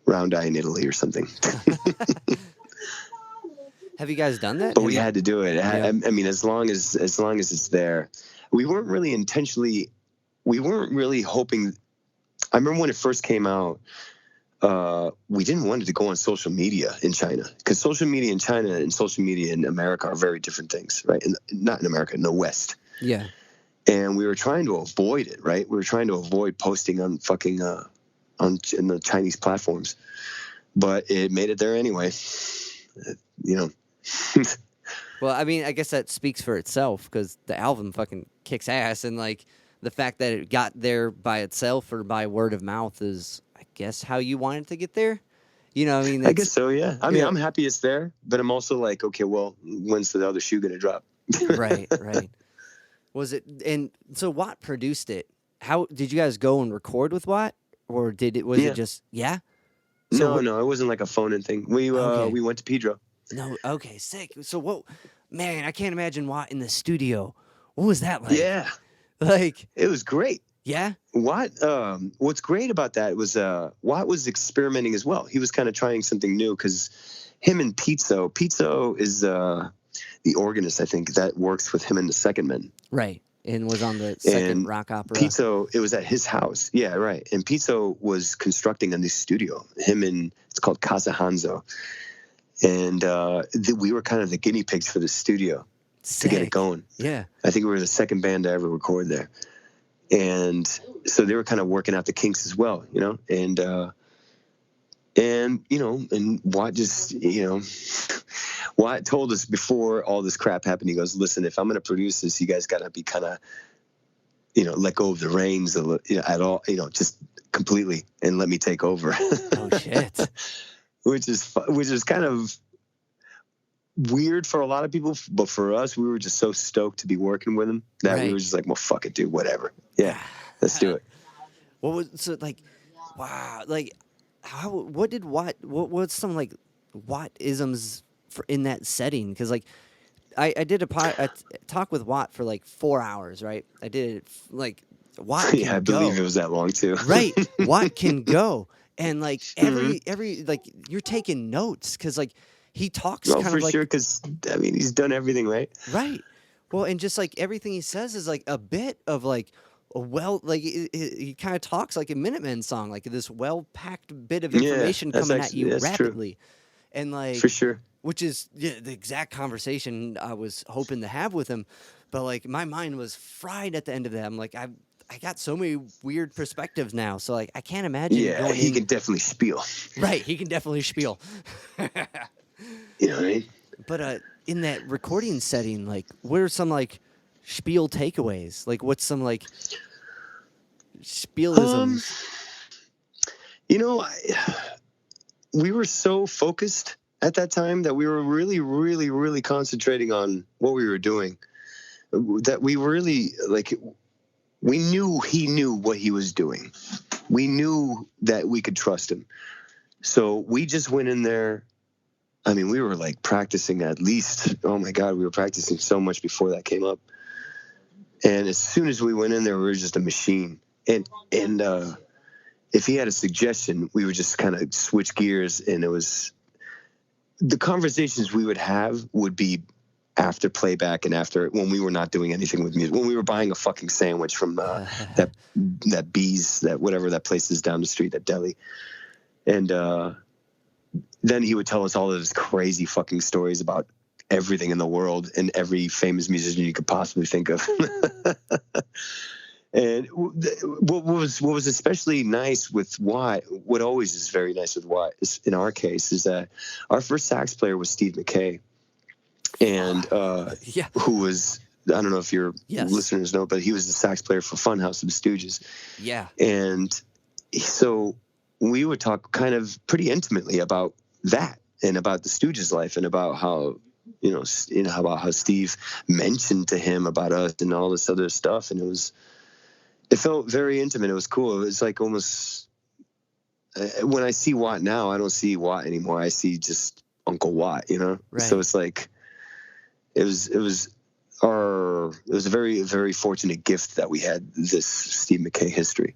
Round Eye in Italy or something. Have you guys done that? But we had to do it. Yeah. I mean, as long as it's there, we weren't really hoping. I remember when it first came out, we didn't want it to go on social media in China, because social media in China and social media in America are very different things, right? And not in America, in the West. Yeah. And we were trying to avoid it, right? We were trying to avoid posting on fucking in the Chinese platforms, but it made it there anyway. You know. Well, I mean, I guess that speaks for itself, because the album fucking kicks ass, and like the fact that it got there by itself or by word of mouth is, I guess, how you wanted to get there. You know, I mean, I guess so. Yeah. I mean, I'm happy it's there, but I'm also like, okay, well, when's the other shoe gonna drop? Right. Was it? And so Watt produced it. How did you guys go and record with Watt, or was it just So no, it wasn't like a phone-in thing. We went to Pedro. No, okay, sick. So what? Man, I can't imagine Watt in the studio What was that like? Yeah. Like, it was great. Yeah. What's great about that was Watt was experimenting as well. He was kind of trying something new because him and P.K.14 is the organist, I think, that works with him and the Second Men. Right. And was on the second rock opera. P.K.14, it was at his house. Yeah, right. And P.K.14 was constructing a new studio. It's called Casa Hanzo. And we were kind of the guinea pigs for the studio. Sick. To get it going. Yeah. I think we were the second band to ever record there. And so they were kind of working out the kinks as well, you know, and Watt just, Watt told us before all this crap happened, he goes, listen, if I'm going to produce this, you guys got to be kind of, let go of the reins at all, just completely and let me take over. Oh, shit. which is kind of weird for a lot of people, but for us, we were just so stoked to be working with him that we were just like, well, fuck it, dude, whatever. Yeah, let's do it. Wow, like, what's some like Watt-isms in that setting? Because like, I did a talk with Watt for like 4 hours, right? I did it like Watt can I believe it was that long too. Right, Watt can go, and like every like you're taking notes because like. He talks kind of like... for sure, because, I mean, he's done everything, right? Right. Well, and just, like, everything he says is, like, a bit of, like, he kind of talks like a Minutemen song, like this well-packed bit of information coming at you rapidly. True. And, like... For sure. Which is the exact conversation I was hoping to have with him. But, like, my mind was fried at the end of that. I'm like, I got so many weird perspectives now. So, like, I can't imagine going he can definitely spiel. Right, he can definitely spiel. You know what I mean? But in that recording setting, like, what are some like spiel takeaways? Like, what's some like spielisms? We were so focused at that time that we were really, really, really concentrating on what we were doing. That we really we knew he knew what he was doing. We knew that we could trust him. So we just went in there. I mean, we were like practicing at least, oh my God, we were practicing so much before that came up. And as soon as we went in there, we were just a machine. And if he had a suggestion, we would just kind of switch gears. And it was, the conversations we would have would be after playback and after, when we were not doing anything with music, when we were buying a fucking sandwich from that Bees, that whatever that place is down the street, that deli. And, then he would tell us all of his crazy fucking stories about everything in the world and every famous musician you could possibly think of. And what was especially nice with Watt, what always is very nice with Watt, is, in our case, is that our first sax player was Steve McKay, and who was, I don't know if your listeners know, but he was the sax player for Funhouse of the Stooges. Yeah. And so we would talk kind of pretty intimately about that and about the Stooges' life and about how, about how Steve mentioned to him about us and all this other stuff. And it felt very intimate. It was cool. It was like almost, when I see Watt now, I don't see Watt anymore. I see just Uncle Watt, Right. So it's like, it was a very, very fortunate gift that we had this Steve McKay history.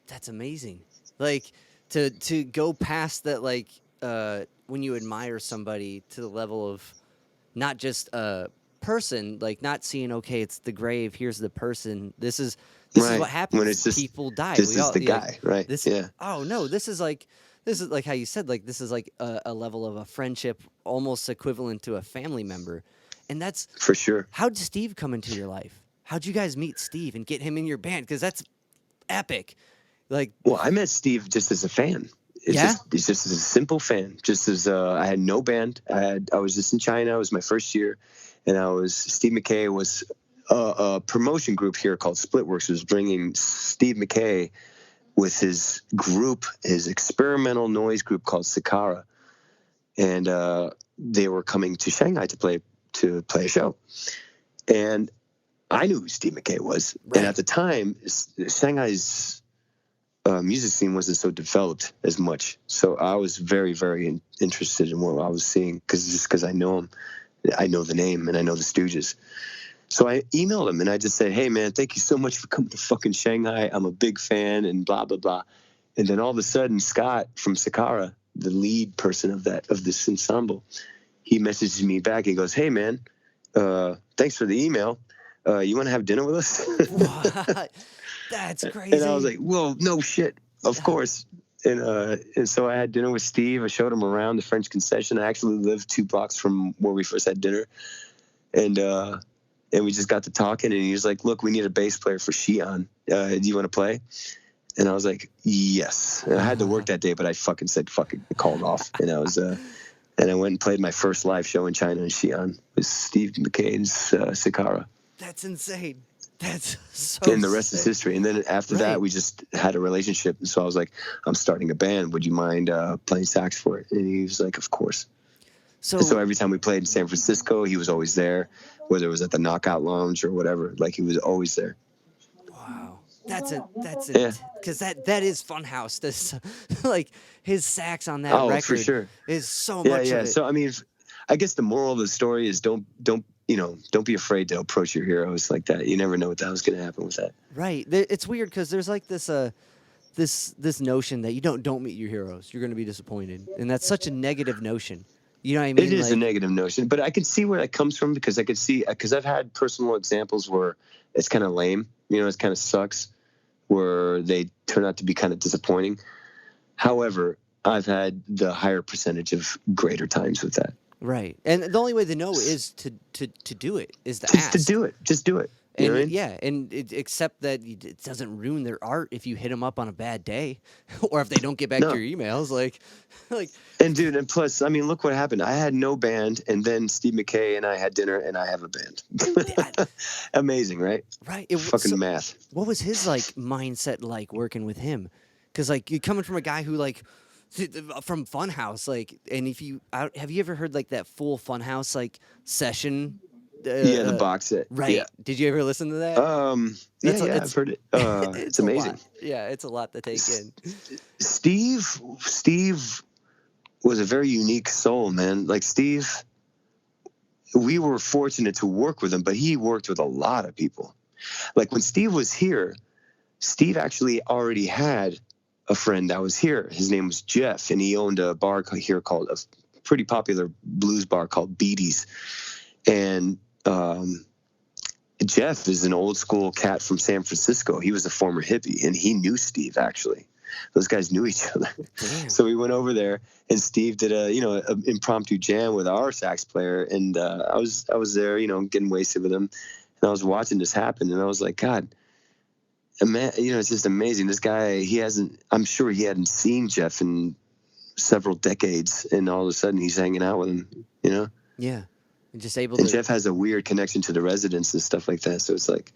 That's amazing. Like, to go past that, like, when you admire somebody to the level of not just a person, like not seeing, okay, it's the grave, here's the person. This is what happens when it's just, people die. This is the guy, right? Oh no, this is like how you said, like this is like a level of a friendship almost equivalent to a family member. And that's for sure. How'd Steve come into your life? How'd you guys meet Steve and get him in your band? Because that's epic. Like, well, I met Steve just as a fan. He's just as a simple fan. Just as I had no band. I was just in China. It was my first year, and Steve McKay was a promotion group here called Splitworks was bringing Steve McKay with his group, his experimental noise group called Sakara, and they were coming to Shanghai to play a show, and I knew who Steve McKay was, and at the time, Shanghai's music scene wasn't so developed as much. So I was very, very interested in what I was seeing because I know him, I know the name, and I know the Stooges. So I emailed him and I just said, hey, man, thank you so much for coming to fucking Shanghai. I'm a big fan and blah, blah, blah. And then all of a sudden, Scott from Sakara, the lead person of this ensemble, he messages me back. He goes, hey, man, thanks for the email. You want to have dinner with us? What? That's crazy. And I was like, whoa, no shit. Of course. And so I had dinner with Steve. I showed him around the French concession. I actually lived 2 blocks from where we first had dinner. And we just got to talking, and he was like, look, we need a bass player for Xi'an. Do you want to play? And I was like, yes. And I had to work that day, but I fucking called off. And I was, and I went and played my first live show in China in Xi'an with Steve McCain's Sakara. That's insane. That's so And the rest is history. And then after that, we just had a relationship. And so I was like, I'm starting a band. Would you mind playing sax for it? And he was like, of course. So every time we played in San Francisco, he was always there, whether it was at the Knockout Lounge or whatever. Like, he was always there. Wow. That's it. Because that is Funhouse. This, like, his sax on that record for sure. is so much of it. So, I mean, I guess the moral of the story is don't be afraid to approach your heroes like that. You never know what the hell's going to happen with that. Right. It's weird because there's like this this notion that you don't meet your heroes, you're going to be disappointed, and that's such a negative notion. You know what I mean? It is a negative notion, but I can see where that comes from because I've had personal examples where it's kind of lame. It kind of sucks where they turn out to be kind of disappointing. However, I've had the higher percentage of greater times with that. Right. And the only way to know is to do it, is to just ask. to do it. Just do it. You know what I mean? Yeah, and except that it doesn't ruin their art if you hit them up on a bad day, or if they don't get back to your emails. Like. And dude, and plus, I mean, look what happened. I had no band, and then Steve McKay and I had dinner, and I have a band. Amazing, right? Right. Fucking math. What was his mindset like working with him? Because you're coming from a guy who from Funhouse, and if you have you ever heard that full Funhouse session? The box set. Right. Yeah. Did you ever listen to that? I've heard it. It's amazing. Yeah, it's a lot to take in. Steve was a very unique soul, man. Like, Steve, we were fortunate to work with him, but he worked with a lot of people. Like, when Steve was here, Steve actually already had a friend that was here. His name was Jeff, and he owned a bar here called a pretty popular blues bar called Beatty's. And Jeff is an old school cat from San Francisco. He was a former hippie, and he knew Steve, actually. Those guys knew each other. Damn. So we went over there, and Steve did an impromptu jam with our sax player, and I was there, getting wasted with him, and I was watching this happen, and I was like, God, man, it's just amazing. This guy, I'm sure he hadn't seen Jeff in several decades, and all of a sudden he's hanging out with him, Yeah. Just able and to. Jeff has a weird connection to the residents and stuff like that. So it's like,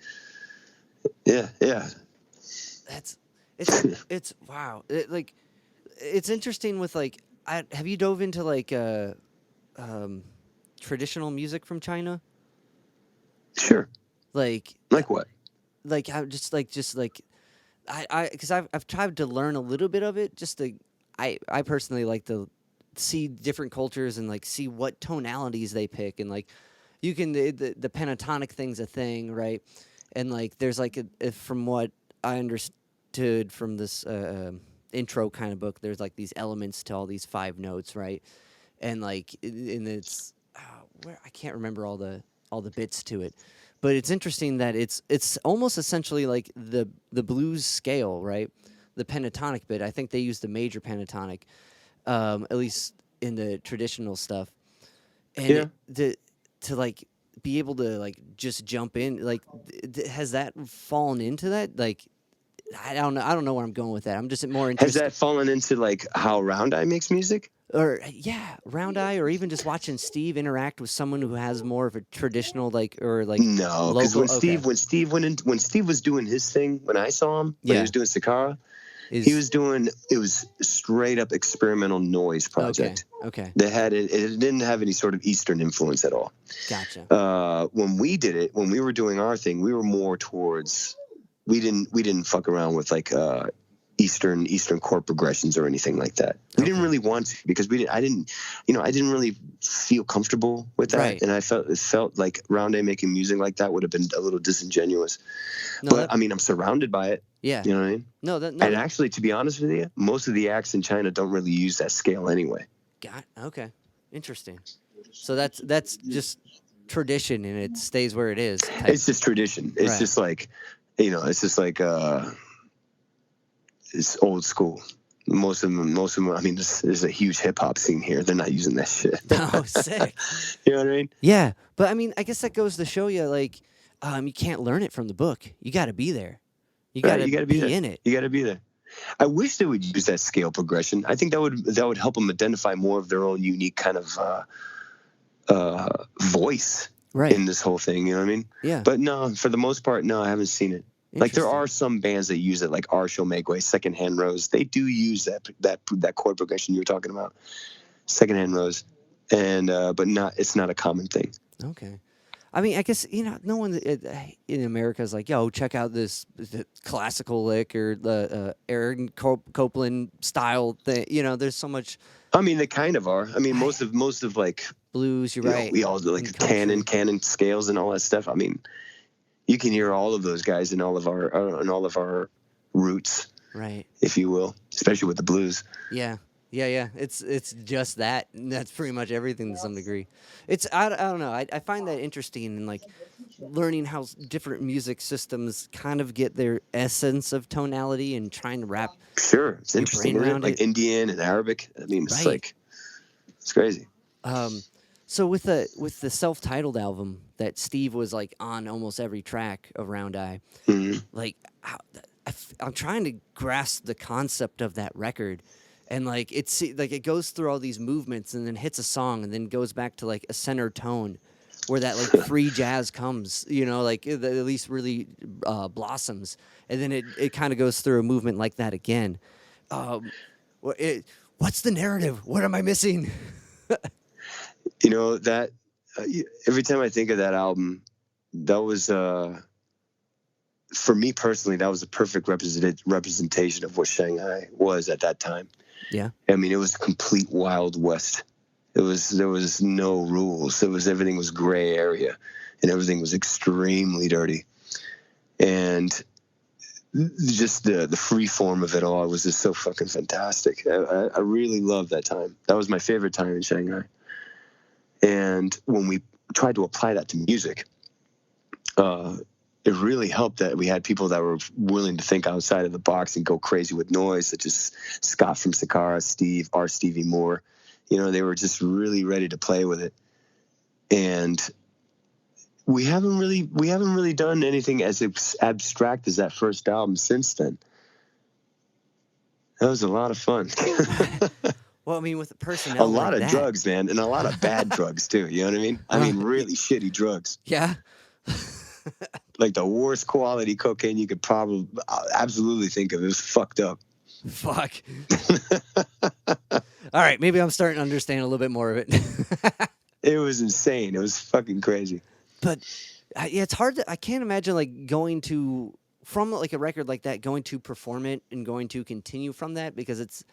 yeah. It's wow. It's interesting with have you dove into traditional music from China? Sure. Like what? Because I've tried to learn a little bit of it. I personally like to see different cultures and see what tonalities they pick, and you can the pentatonic thing's a thing, right? And there's from what I understood from this intro kind of book, there's these elements to all these 5 notes, right? And and it's where I can't remember all the bits to it, but it's interesting that it's almost essentially like the blues scale, right? The pentatonic bit. I think they use the major pentatonic. At least in the traditional stuff, and to be able to just jump in, has that fallen into that? I don't know where I'm going with that. I'm just more interested. Has that fallen into how Round Eye makes music? Or Round Eye, or even just watching Steve interact with someone who has more of a traditional no, because when Steve was doing his thing, when I saw him, when he was doing Sakara. He was doing, it was straight up experimental noise project. Okay. It didn't have any sort of Eastern influence at all. Gotcha. When we did it, when we were doing our thing, we were more towards, we didn't fuck around with Eastern chord progressions or anything like that. We didn't really want to, because I didn't really feel comfortable with that, Right. and it felt like Round Eye making music like that would have been a little disingenuous. But I mean, I'm surrounded by it. Yeah. You know what I mean? No. And actually, to be honest with you, most of the acts in China don't really use that scale anyway. Okay. Interesting. So that's just tradition, and it stays where it is. It's just tradition. It's just like, it's just like it's old school. Most of them. I mean, there's a huge hip hop scene here. They're not using that shit. Oh, sick. You know what I mean? Yeah, but I mean, I guess that goes to show you, like, you can't learn it from the book. You got to be there. You got to be in it. You got to be there. I wish they would use that scale progression. I think that would help them identify more of their own unique kind of voice in this whole thing. You know what I mean? Yeah. But no, for the most part, no, I haven't seen it. Like, there are some bands that use it, like Arsho Megway, Secondhand Rose. They do use that chord progression you were talking about, Secondhand Rose, and but it's not a common thing. Okay. I mean, I guess, no one in America is like, yo, check out this classical lick or the Aaron Copland style thing. There's so much. I mean, they kind of are. I mean, most of like blues. You're right. We all do, like canon scales and all that stuff. I mean, you can hear all of those guys in all of our roots, right? If you will, especially with the blues. Yeah. It's just that. And that's pretty much everything to some degree. I don't know. I find that interesting, and like learning how different music systems kind of get their essence of tonality and trying to wrap. Sure, it's interesting. Like Indian and Arabic. I mean, it's like, it's crazy. So with the self-titled album that Steve was like on almost every track of Round Eye, like I'm trying to grasp the concept of that record, and like it's like it goes through all these movements and then hits a song and then goes back to like a center tone, where that like free jazz comes, like at least really blossoms, and then it kind of goes through a movement like that again. What's the narrative? What am I missing? That every time I think of that album, that was for me personally, that was a perfect representation of what Shanghai was at that time. Yeah, I mean, it was a complete Wild West. There was no rules. Everything was gray area, and everything was extremely dirty, and just the free form of it all was just so fucking fantastic. I really loved that time. That was my favorite time in Shanghai. And when we tried to apply that to music, it really helped that we had people that were willing to think outside of the box and go crazy with noise, such as Scott from Sakara, Stevie Moore. They were just really ready to play with it. And we haven't really done anything as abstract as that first album since then. That was a lot of fun. Well, I mean, with the personnel, a lot of drugs, man, and a lot of bad drugs too. You know what I mean? I mean, really shitty drugs. Yeah. Like the worst quality cocaine you could probably absolutely think of. It was fucked up. Fuck. All right, maybe I'm starting to understand a little bit more of it. It was insane. It was fucking crazy. But yeah, it's hard I can't imagine like going to from like a record like that, going to perform it and going to continue from that, because it's,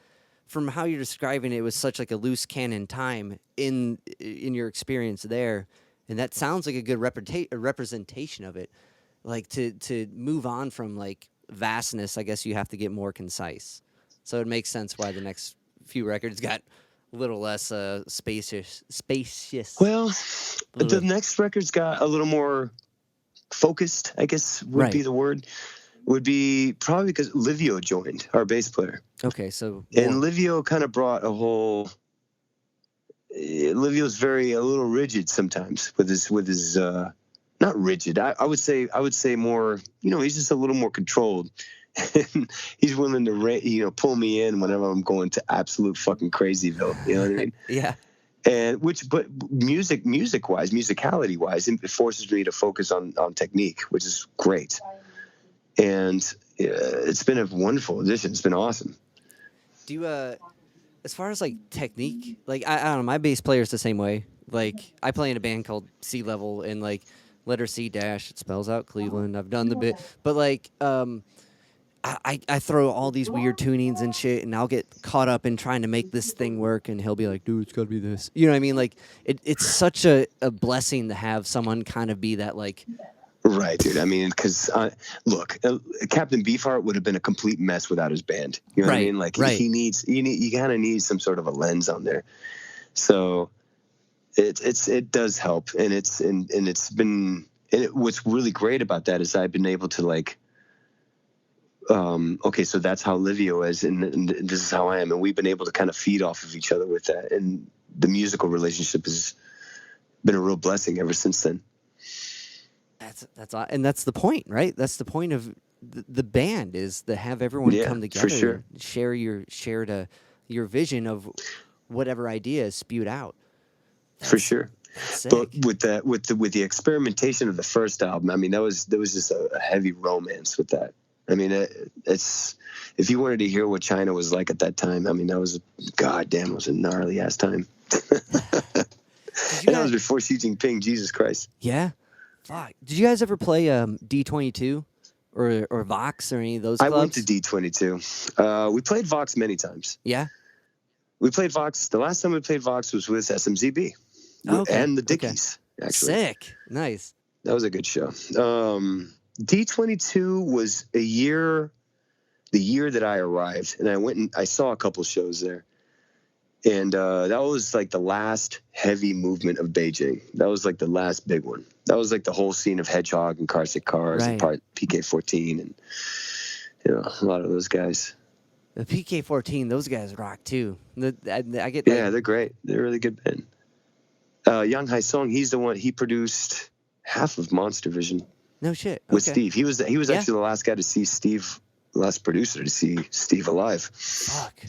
from how you're describing it, was such like a loose cannon time in your experience there, and that sounds like a good representation of it. Like to move on from like vastness, I guess you have to get more concise. So it makes sense why the next few records got a little less spacious. Well, the next records got a little more focused, I guess would be the word. Would be probably because Livio joined, our bass player. Okay, so and Livio kind of brought a whole. Livio's a little rigid sometimes with his not rigid. I would say more. He's just a little more controlled. And he's willing to pull me in whenever I'm going to absolute fucking crazyville. You know what I mean? Yeah. And but musicality wise, it forces me to focus on technique, which is great. And it's been a wonderful addition. It's been awesome. Do you, as far as like technique, like I don't know, my bass player is the same way. Like I play in a band called C Level, and like letter C dash, it spells out Cleveland. I've done the bit, but like I throw all these weird tunings and shit, and I'll get caught up in trying to make this thing work, and he'll be like, dude, it's got to be this. You know what I mean? Like, it's such a blessing to have someone kind of be that, like... Right, dude. I mean, because, look, Captain Beefheart would have been a complete mess without his band. You know what I mean? Like, you kind of need some sort of a lens on there. So it does help. And it's been, what's really great about that is I've been able to, like, okay, so that's how Livio is, and this is how I am. And we've been able to kind of feed off of each other with that. And the musical relationship has been a real blessing ever since then. And that's the point, right? That's the point of the band, is to have everyone come together, for sure. share your vision of whatever idea is spewed out. For sure. But with the experimentation of the first album, I mean, there was just a heavy romance with that. I mean, it's, if you wanted to hear what China was like at that time, I mean, that was, goddamn, it was a gnarly ass time. And that was before Xi Jinping, Jesus Christ. Yeah. Fuck. Did you guys ever play D22 or Vox or any of those clubs? I went to D22. We played Vox many times. Yeah? We played Vox. The last time we played Vox was with SMZB and the Dickies, actually. Sick. Nice. That was a good show. D22 was the year that I arrived, and I went and I saw a couple shows there. And that was like the last heavy movement of Beijing. That was like the last big one. That was like the whole scene of Hedgehog and Carsick Cars and P.K.14 and, you know, a lot of those guys. The P.K.14, those guys rock too. I get. Yeah, they're great. They're a really good band. Yang Hai Song, he's the one. He produced half of Monster Vision. No shit. With Steve, he was actually the last guy to see Steve, the last producer to see Steve alive. Fuck.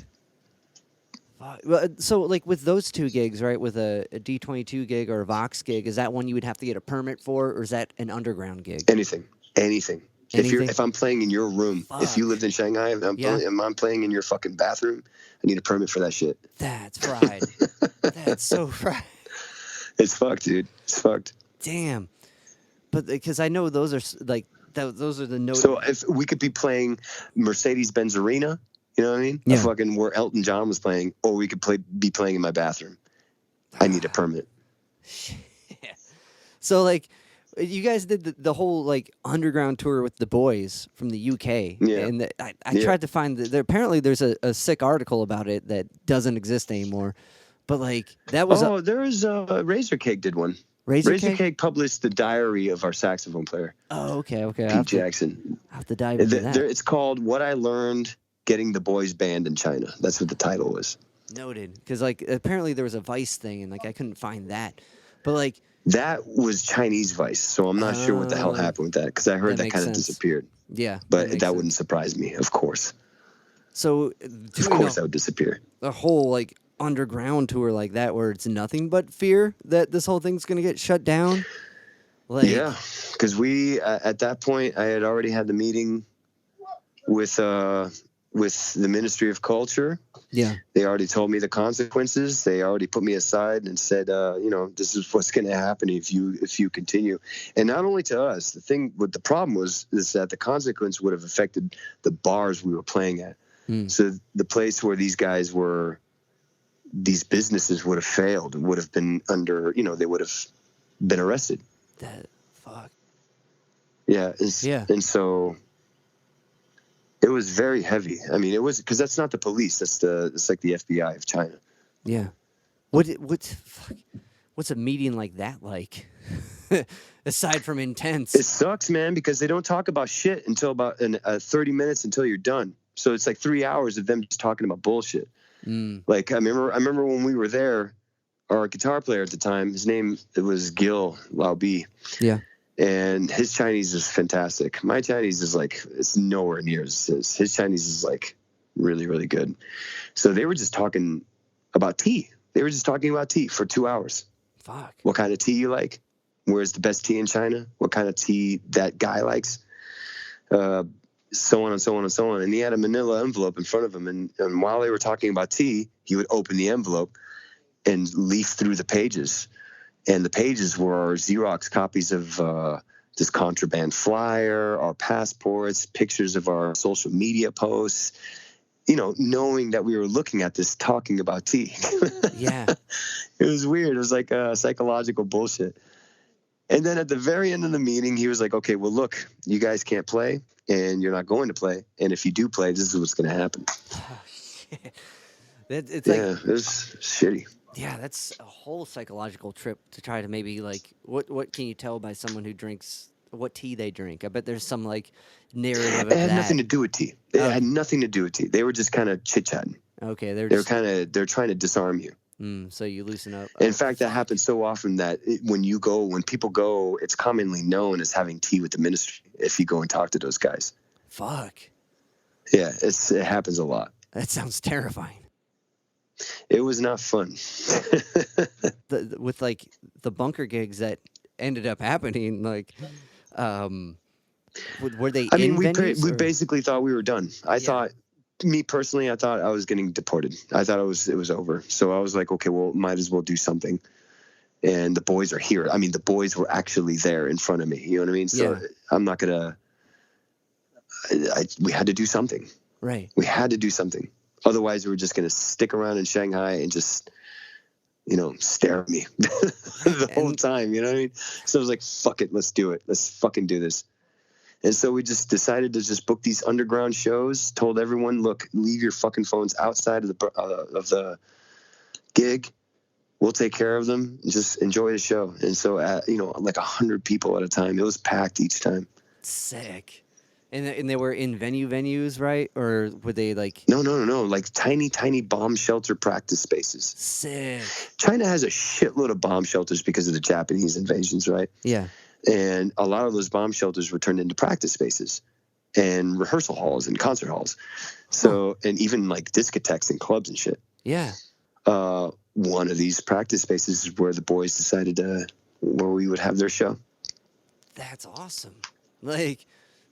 Well, so, like, with those two gigs, right, with a D22 gig or a Vox gig, is that one you would have to get a permit for, or is that an underground gig? Anything. If I'm playing in your room, if you lived in Shanghai and I'm playing in your fucking bathroom, I need a permit for that shit. That's fried. That's so fried. It's fucked, dude. It's fucked. Damn. But because I know those are like those are the notes. So if we could be playing Mercedes-Benz Arena, you know what I mean? Yeah. Fucking where Elton John was playing, or we could be playing in my bathroom. I need a permit. So, like, you guys did the whole, like, underground tour with the boys from the UK. Yeah. And I tried to find apparently there's a sick article about it that doesn't exist anymore. But, like, that was... there's Razor Cake did one. Razor Cake published the diary of our saxophone player. Oh, okay. Pete Jackson. I'll have to dive into that. It's called What I Learned Getting the Boys Band in China. That's what the title was. Noted. Because, like, apparently there was a Vice thing, and, like, I couldn't find that. But, like... That was Chinese Vice, so I'm not sure what the hell happened with that, because I heard that kind of disappeared. Yeah. But that wouldn't surprise me, of course. So... Of course that would disappear. A whole, like, underground tour like that where it's nothing but fear that this whole thing's going to get shut down? Like... Yeah, because at that point, I had already had the meeting with the Ministry of Culture. Yeah. They already told me the consequences. They already put me aside and said, this is what's going to happen if you continue. And not only to us, the problem is that the consequence would have affected the bars we were playing at. So the place where these businesses would have failed, would have been under, they would have been arrested. Fuck. Yeah. And so it was very heavy. I mean, it was, because that's not the police. It's like the FBI of China. Yeah. What's a meeting like that like? Aside from intense. It sucks, man, because they don't talk about shit until about 30 minutes until you're done. So it's like 3 hours of them just talking about bullshit. Like I remember when we were there, our guitar player at the time, his name was Gil Lao Bi. Yeah. And his Chinese is fantastic. My Chinese is like, it's nowhere near as his. His Chinese is like really, really good. So they were just talking about tea. They were just talking about tea for 2 hours. Fuck. What kind of tea you like? Where's the best tea in China? What kind of tea that guy likes? So on and so on and so on. And he had a manila envelope in front of him. And while they were talking about tea, he would open the envelope and leaf through the pages. And the pages were Xerox copies of this contraband flyer, our passports, pictures of our social media posts, knowing that we were looking at this, talking about tea. Yeah. It was weird. It was like psychological bullshit. And then at the very end of the meeting, he was like, okay, well, look, you guys can't play and you're not going to play. And if you do play, this is what's going to happen. Oh, shit. It's it was shitty. Yeah, that's a whole psychological trip to try to maybe like what can you tell by someone who drinks what tea they drink? I bet there's some like narrative of that. It had nothing to do with tea. It had nothing to do with tea. They were just kind of chit chatting. Okay, they're trying to disarm you. So you loosen up. In fact, that happens so often that when people go, it's commonly known as having tea with the ministry. If you go and talk to those guys. Fuck. Yeah, it happens a lot. That sounds terrifying. It was not fun. With like the bunker gigs that ended up happening, like, were they? I mean, we basically thought we were done. Me personally, I thought I was getting deported. I thought it was over. So I was like, okay, well, might as well do something. And the boys are here. I mean, the boys were actually there in front of me. You know what I mean? So I'm not gonna. We had to do something. Right. We had to do something. Otherwise, we were just going to stick around in Shanghai and just, stare at me the whole time. You know what I mean? So I was like, fuck it. Let's do it. Let's fucking do this. And so we just decided to just book these underground shows, told everyone, look, leave your fucking phones outside of the gig. We'll take care of them. Just enjoy the show. And so, like 100 people at a time. It was packed each time. Sick. And they were in venues, right? Or were they like... No. Like tiny bomb shelter practice spaces. Sick. China has a shitload of bomb shelters because of the Japanese invasions, right? Yeah. And a lot of those bomb shelters were turned into practice spaces and rehearsal halls and concert halls. So, and even like discotheques and clubs and shit. Yeah. One of these practice spaces is where the boys decided where we would have their show. That's awesome. Like...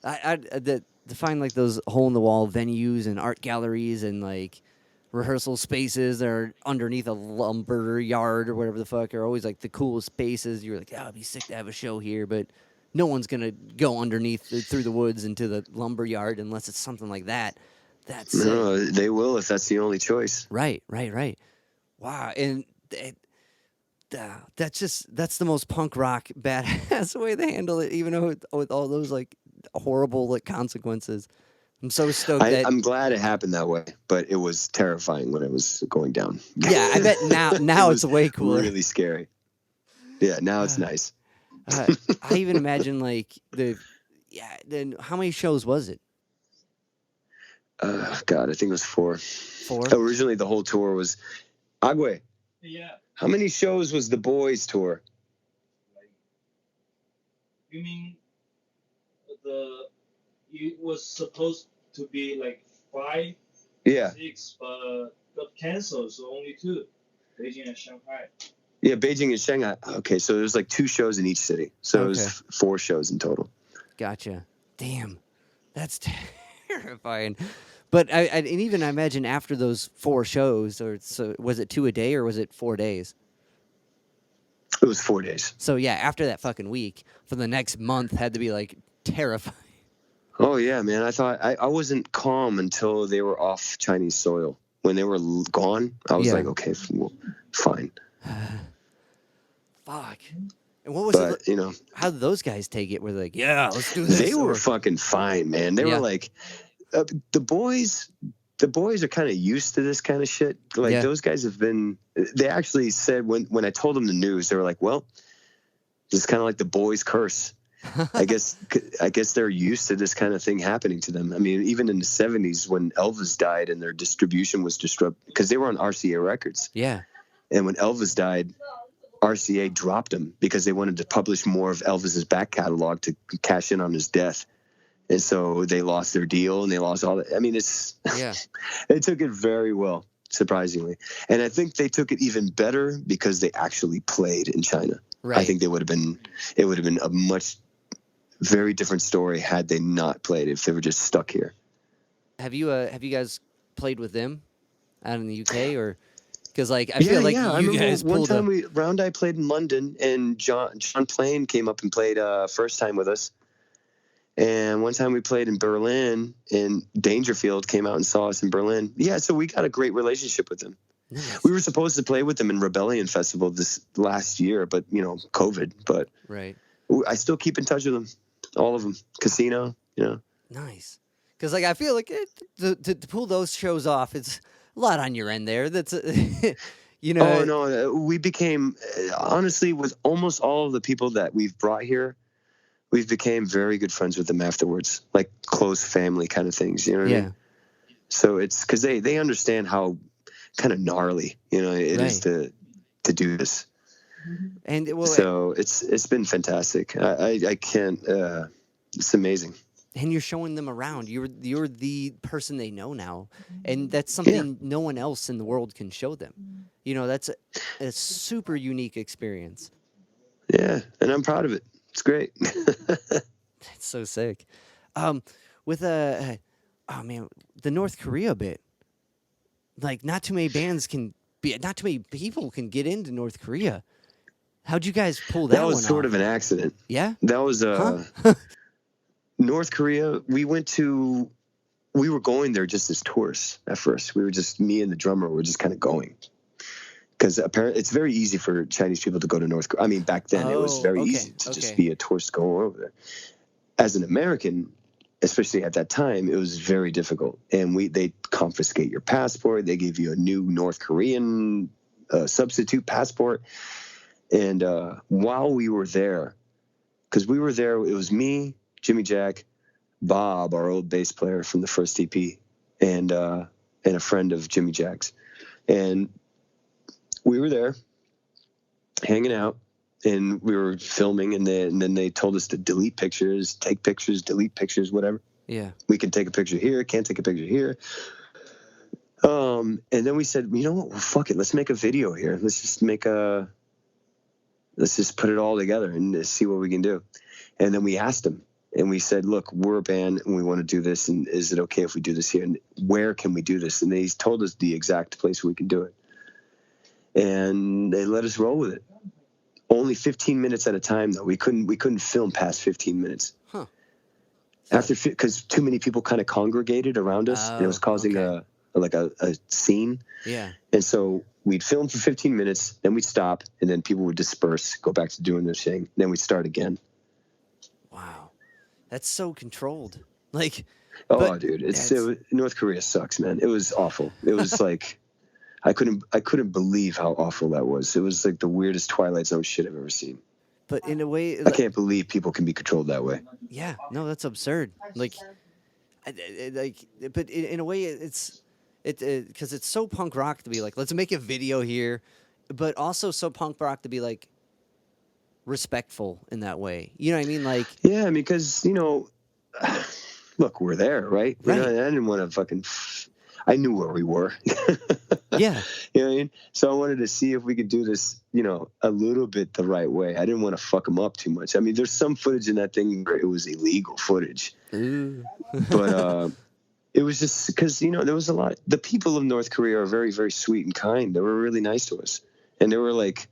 to find like those hole in the wall venues and art galleries and like rehearsal spaces that are underneath a lumber yard or whatever the fuck are always like the coolest spaces. You're like, it'd be sick to have a show here, but no one's gonna go underneath through the woods into the lumber yard unless it's something like that. That's no, they will if that's the only choice. Right. Wow, and that's the most punk rock badass way they handle it, even though with all those like horrible like consequences. I'm so stoked I'm glad it happened that way, but it was terrifying when it was going down. Yeah, I bet now it's way cooler. Really scary. Yeah, now it's nice. I even imagine like then how many shows was it? God, I think it was 4. 4? Originally the whole tour was Agwe. Yeah. How many shows was the boys tour? You mean it was supposed to be like 5, Yeah. 6, but got canceled, so only 2, Beijing and Shanghai. Yeah, Beijing and Shanghai. Okay, so there's like 2 shows in each city, so it was 4 shows in total. Gotcha. Damn, that's terrifying. But I imagine after those 4 shows, so was it 2 a day or was it 4 days? It was 4 days. So yeah, after that fucking week, for the next month had to be like terrifying. Oh yeah, man. I thought I wasn't calm until they were off Chinese soil. When they were gone, I was like, okay, well, fine. Fuck. And what was it? How did those guys take it? Were they like, yeah, let's do this? They were fucking fine, man. They were like, the boys are kind of used to this kind of shit. Like those guys have been. They actually said when I told them the news, they were like, well, this is kind of like the boys' curse. I guess they're used to this kind of thing happening to them. I mean, even in the 70s when Elvis died and their distribution was disrupted because they were on RCA Records. Yeah. And when Elvis died, RCA dropped him because they wanted to publish more of Elvis's back catalog to cash in on his death. And so they lost their deal and they lost all that. I mean, they took it very well, surprisingly. And I think they took it even better because they actually played in China. Right. I think it would have been a much very different story had they not played, if they were just stuck here. Have you guys played with them out in the UK or? Because like I feel like I you remember guys one pulled time Round Eye played in London, and John Plain came up and played first time with us. And one time we played in Berlin, and Dangerfield came out and saw us in Berlin. Yeah, so we got a great relationship with them. Nice. We were supposed to play with them in Rebellion Festival this last year, but COVID. But right. I still keep in touch with them, all of them. Casino, Nice. Because like I feel like to pull those shows off, it's a lot on your end there. That's Oh no, we became honestly with almost all of the people that we've brought here, we've became very good friends with them afterwards, like close family kind of things. You know what I mean? So it's because they understand how kind of gnarly it is to do this. And so it's been fantastic. I can't. It's amazing. And you're showing them around. You're the person they know now, and that's something no one else in the world can show them. That's a super unique experience. Yeah, and I'm proud of it. It's great. That's so sick. With the North Korea bit, like not too many people can get into North Korea. How'd you guys pull that? That was sort of an accident. Yeah, that was North Korea. We were going there just as tourists at first. We were just, me and the drummer were just kind of going. Because apparently it's very easy for Chinese people to go to North Korea. I mean, back then it was very easy to just be a tourist going over there. As an American, especially at that time, it was very difficult. And they confiscate your passport. They give you a new North Korean substitute passport. And while we were there, because we were there, it was me, Jimmy Jack, Bob, our old bass player from the first EP, and a friend of Jimmy Jack's. And we were there hanging out, and we were filming, and then they told us to delete pictures, take pictures, delete pictures, whatever. Yeah. We can take a picture here, can't take a picture here. And then we said, you know what, well, fuck it, let's make a video here. Let's just put it all together and see what we can do. And then we asked them, and we said, look, we're a band and we want to do this. And is it okay if we do this here? And where can we do this? And they told us the exact place we can do it. And they let us roll with it. Only 15 minutes at a time, though. We couldn't film past 15 minutes. Huh. Because too many people kind of congregated around us, and it was causing a scene. Yeah. And so we'd film for 15 minutes, then we'd stop, and then people would disperse, go back to doing their thing, then we'd start again. Wow, that's so controlled. Like, dude, North Korea sucks, man. It was awful. It was like. I couldn't believe how awful that was. It was like the weirdest Twilight Zone shit I've ever seen. But in a way, I can't believe people can be controlled that way. Yeah, no, that's absurd. But in a way, it's because it's so punk rock to be like, let's make a video here, but also so punk rock to be like respectful in that way. You know what I mean? Like, yeah, because look, we're there, right? Right. I didn't want to fucking. I knew where we were. Yeah. You know what I mean? So I wanted to see if we could do this, a little bit the right way. I didn't want to fuck them up too much. I mean, there's some footage in that thing where it was illegal footage. Ooh. But it was just because, there was a lot. The people of North Korea are very, very sweet and kind. They were really nice to us. And they were like,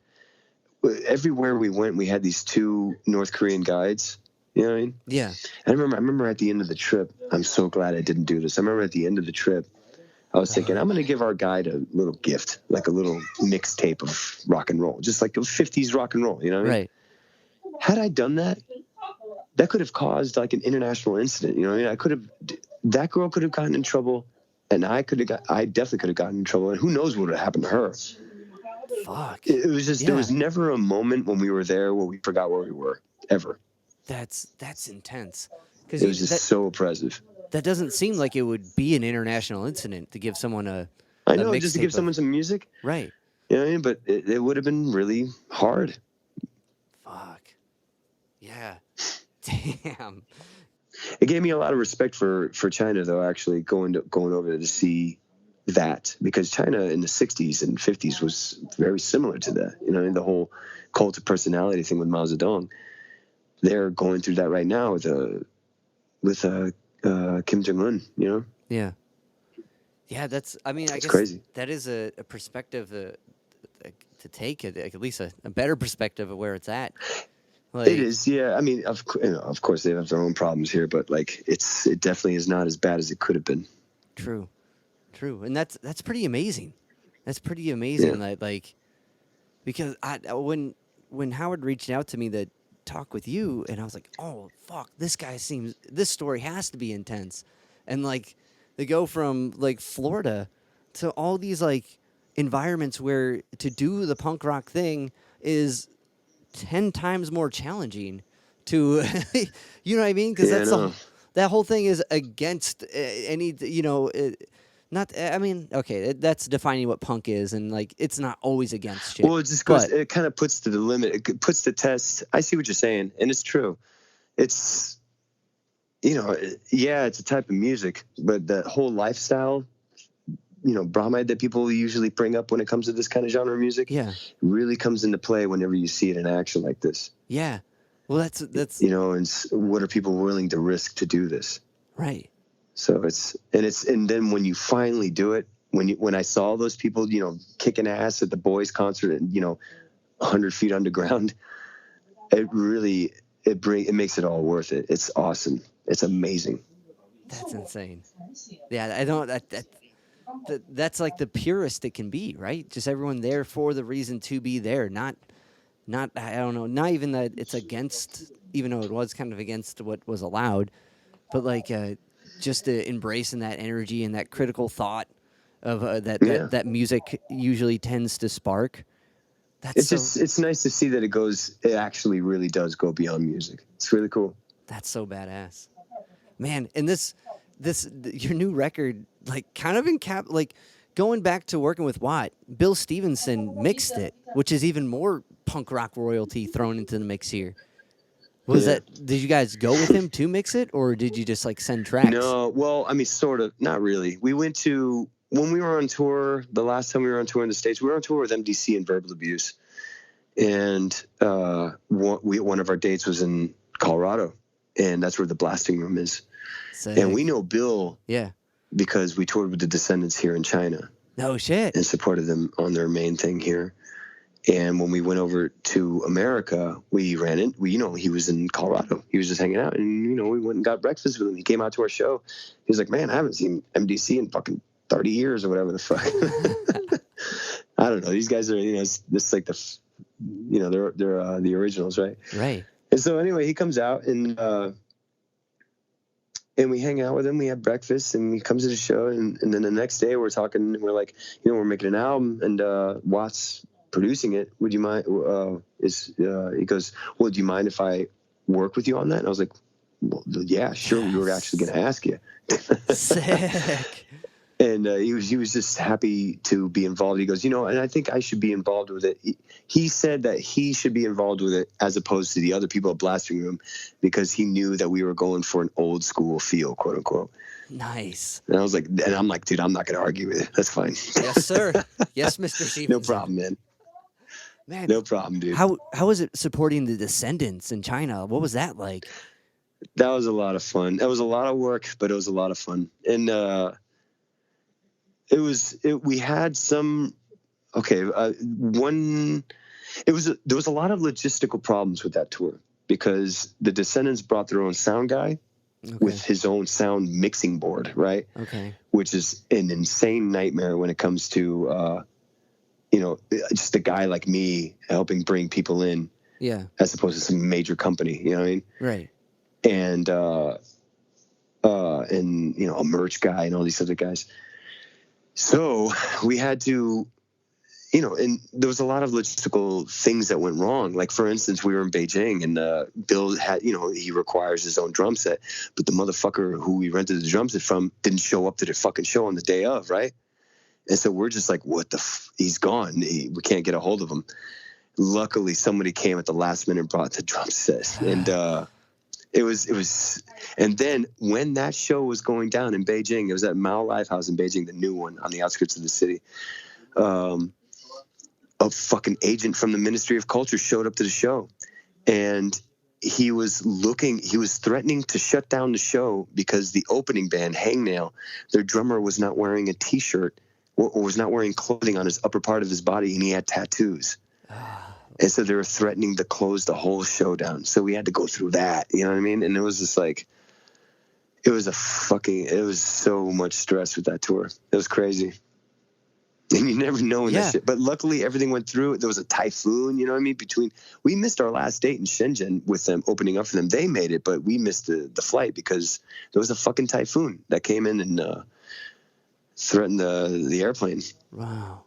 everywhere we went, we had these 2 North Korean guides. You know what I mean? Yeah. I remember at the end of the trip, I'm so glad I didn't do this. I remember at the end of the trip, I was thinking, I'm going to give our guide a little gift, like a little mixtape of rock and roll, just like the 50s rock and roll, you know what I mean? Right. Had I done that, that could have caused like an international incident, you know what I mean? That girl could have gotten in trouble, and I definitely could have gotten in trouble, and who knows what would have happened to her. Fuck. It was just, there was never a moment when we were there where we forgot where we were, ever. That's intense. It was just so oppressive. That doesn't seem like it would be an international incident to give someone I know, just to give someone some music. Right. You know what I mean? But it would have been really hard. Fuck. Yeah. Damn. It gave me a lot of respect for China, though, actually, going over there to see that. Because China in the 60s and 50s was very similar to that. You know, the whole cult of personality thing with Mao Zedong. They're going through that right now with Kim Jong-un, you know? Yeah. Yeah, I mean, I It's guess crazy. that is a perspective to take, at least a better perspective of where it's at. It is, yeah. I mean, of course they have their own problems here, but like it definitely is not as bad as it could have been. True, and that's pretty amazing. That's pretty amazing. Yeah. Like because when Howard reached out to me to talk with you, and I was like, oh fuck, this story has to be intense, and like they go from like Florida to all these like environments where to do the punk rock thing is 10 times more challenging to you know what I mean, because that whole thing is against any not I mean, okay, that's defining what punk is, and like it's not always against shit. Well, it just goes, it kind of puts to the limit, it puts the test. I see what you're saying, and it's true. It's yeah, it's a type of music, but the whole lifestyle, bromide that people usually bring up when it comes to this kind of genre of music, really comes into play whenever you see it in action like this. Yeah. Well, that's and what are people willing to risk to do this? Right. So and then when you finally do it, when I saw those people, kicking ass at the boys concert and 100 feet underground, it really it makes it all worth it. It's awesome. It's amazing. That's insane. Yeah, I don't that's like the purest it can be, right? Just everyone there for the reason to be there, not I don't know, not even that it's against, even though it was kind of against what was allowed, but like just embracing that energy and that critical thought of that music usually tends to spark. It's nice to see that it actually really does go beyond music. It's really cool. That's so badass, man. And this your new record, like kind of like going back to working with Watt, Bill Stevenson mixed it, which is even more punk rock royalty thrown into the mix here. Did you guys go with him to mix it, or did you just like send tracks? No, well, I mean, sort of, not really. We went to, when we were on tour, the last time we were on tour in the States, we were on tour with MDC and Verbal Abuse. And one of our dates was in Colorado, and that's where the Blasting Room is. Sick. And we know Bill because we toured with the Descendants here in China. No shit. And supported them on their main thing here. And when we went over to America, we ran in. He was in Colorado. He was just hanging out, and we went and got breakfast with him. He came out to our show. He was like, "Man, I haven't seen MDC in fucking 30 years or whatever the fuck." I don't know. These guys are, this is like they're the originals, right? Right. And so anyway, he comes out and we hang out with him. We have breakfast, and he comes to the show, and then the next day we're talking. And we're like, we're making an album, and Watt's producing it. Would you mind? He goes, well, do you mind if I work with you on that? And I was like, well, yeah, sure. We were actually going to ask you. Sick. And he was just happy to be involved. He goes, and I think I should be involved with it. He said that he should be involved with it as opposed to the other people at Blasting Room, because he knew that we were going for an old school feel, quote unquote. Nice. And I'm like, dude, I'm not going to argue with it. That's fine. Yes, sir. Yes, Mr. Stevenson. No problem, man. Man, no problem, dude. How was it supporting the Descendants in China? What was that like? That was a lot of fun. That was a lot of work, but it was a lot of fun. And we had some, there was a lot of logistical problems with that tour, because the Descendants brought their own sound guy with his own sound mixing board, right? Okay. Which is an insane nightmare when it comes to, just a guy like me helping bring people in. Yeah. As opposed to some major company, you know what I mean? Right. And a merch guy and all these other guys. So we had to, and there was a lot of logistical things that went wrong. Like, for instance, we were in Beijing, and Bill had, he requires his own drum set, but the motherfucker who we rented the drum set from didn't show up to the fucking show on the day of, right? And so we're just like, what he's gone. We can't get a hold of him. Luckily, somebody came at the last minute and brought the drum set. And it was, and then when that show was going down in Beijing, it was at Mao Live House in Beijing, the new one on the outskirts of the city. A fucking agent from the Ministry of Culture showed up to the show, and he was threatening to shut down the show because the opening band, Hangnail, their drummer was not wearing a t-shirt or was not wearing clothing on his upper part of his body, and he had tattoos. And so they were threatening to close the whole show down. So we had to go through that, you know what I mean? And it was just like, it was so much stress with that tour. It was crazy. And you never know when that shit. But luckily, everything went through. There was a typhoon, you know what I mean? We missed our last date in Shenzhen with them opening up for them. They made it, but we missed the flight because there was a fucking typhoon that came in and threatened the airplane. Wow.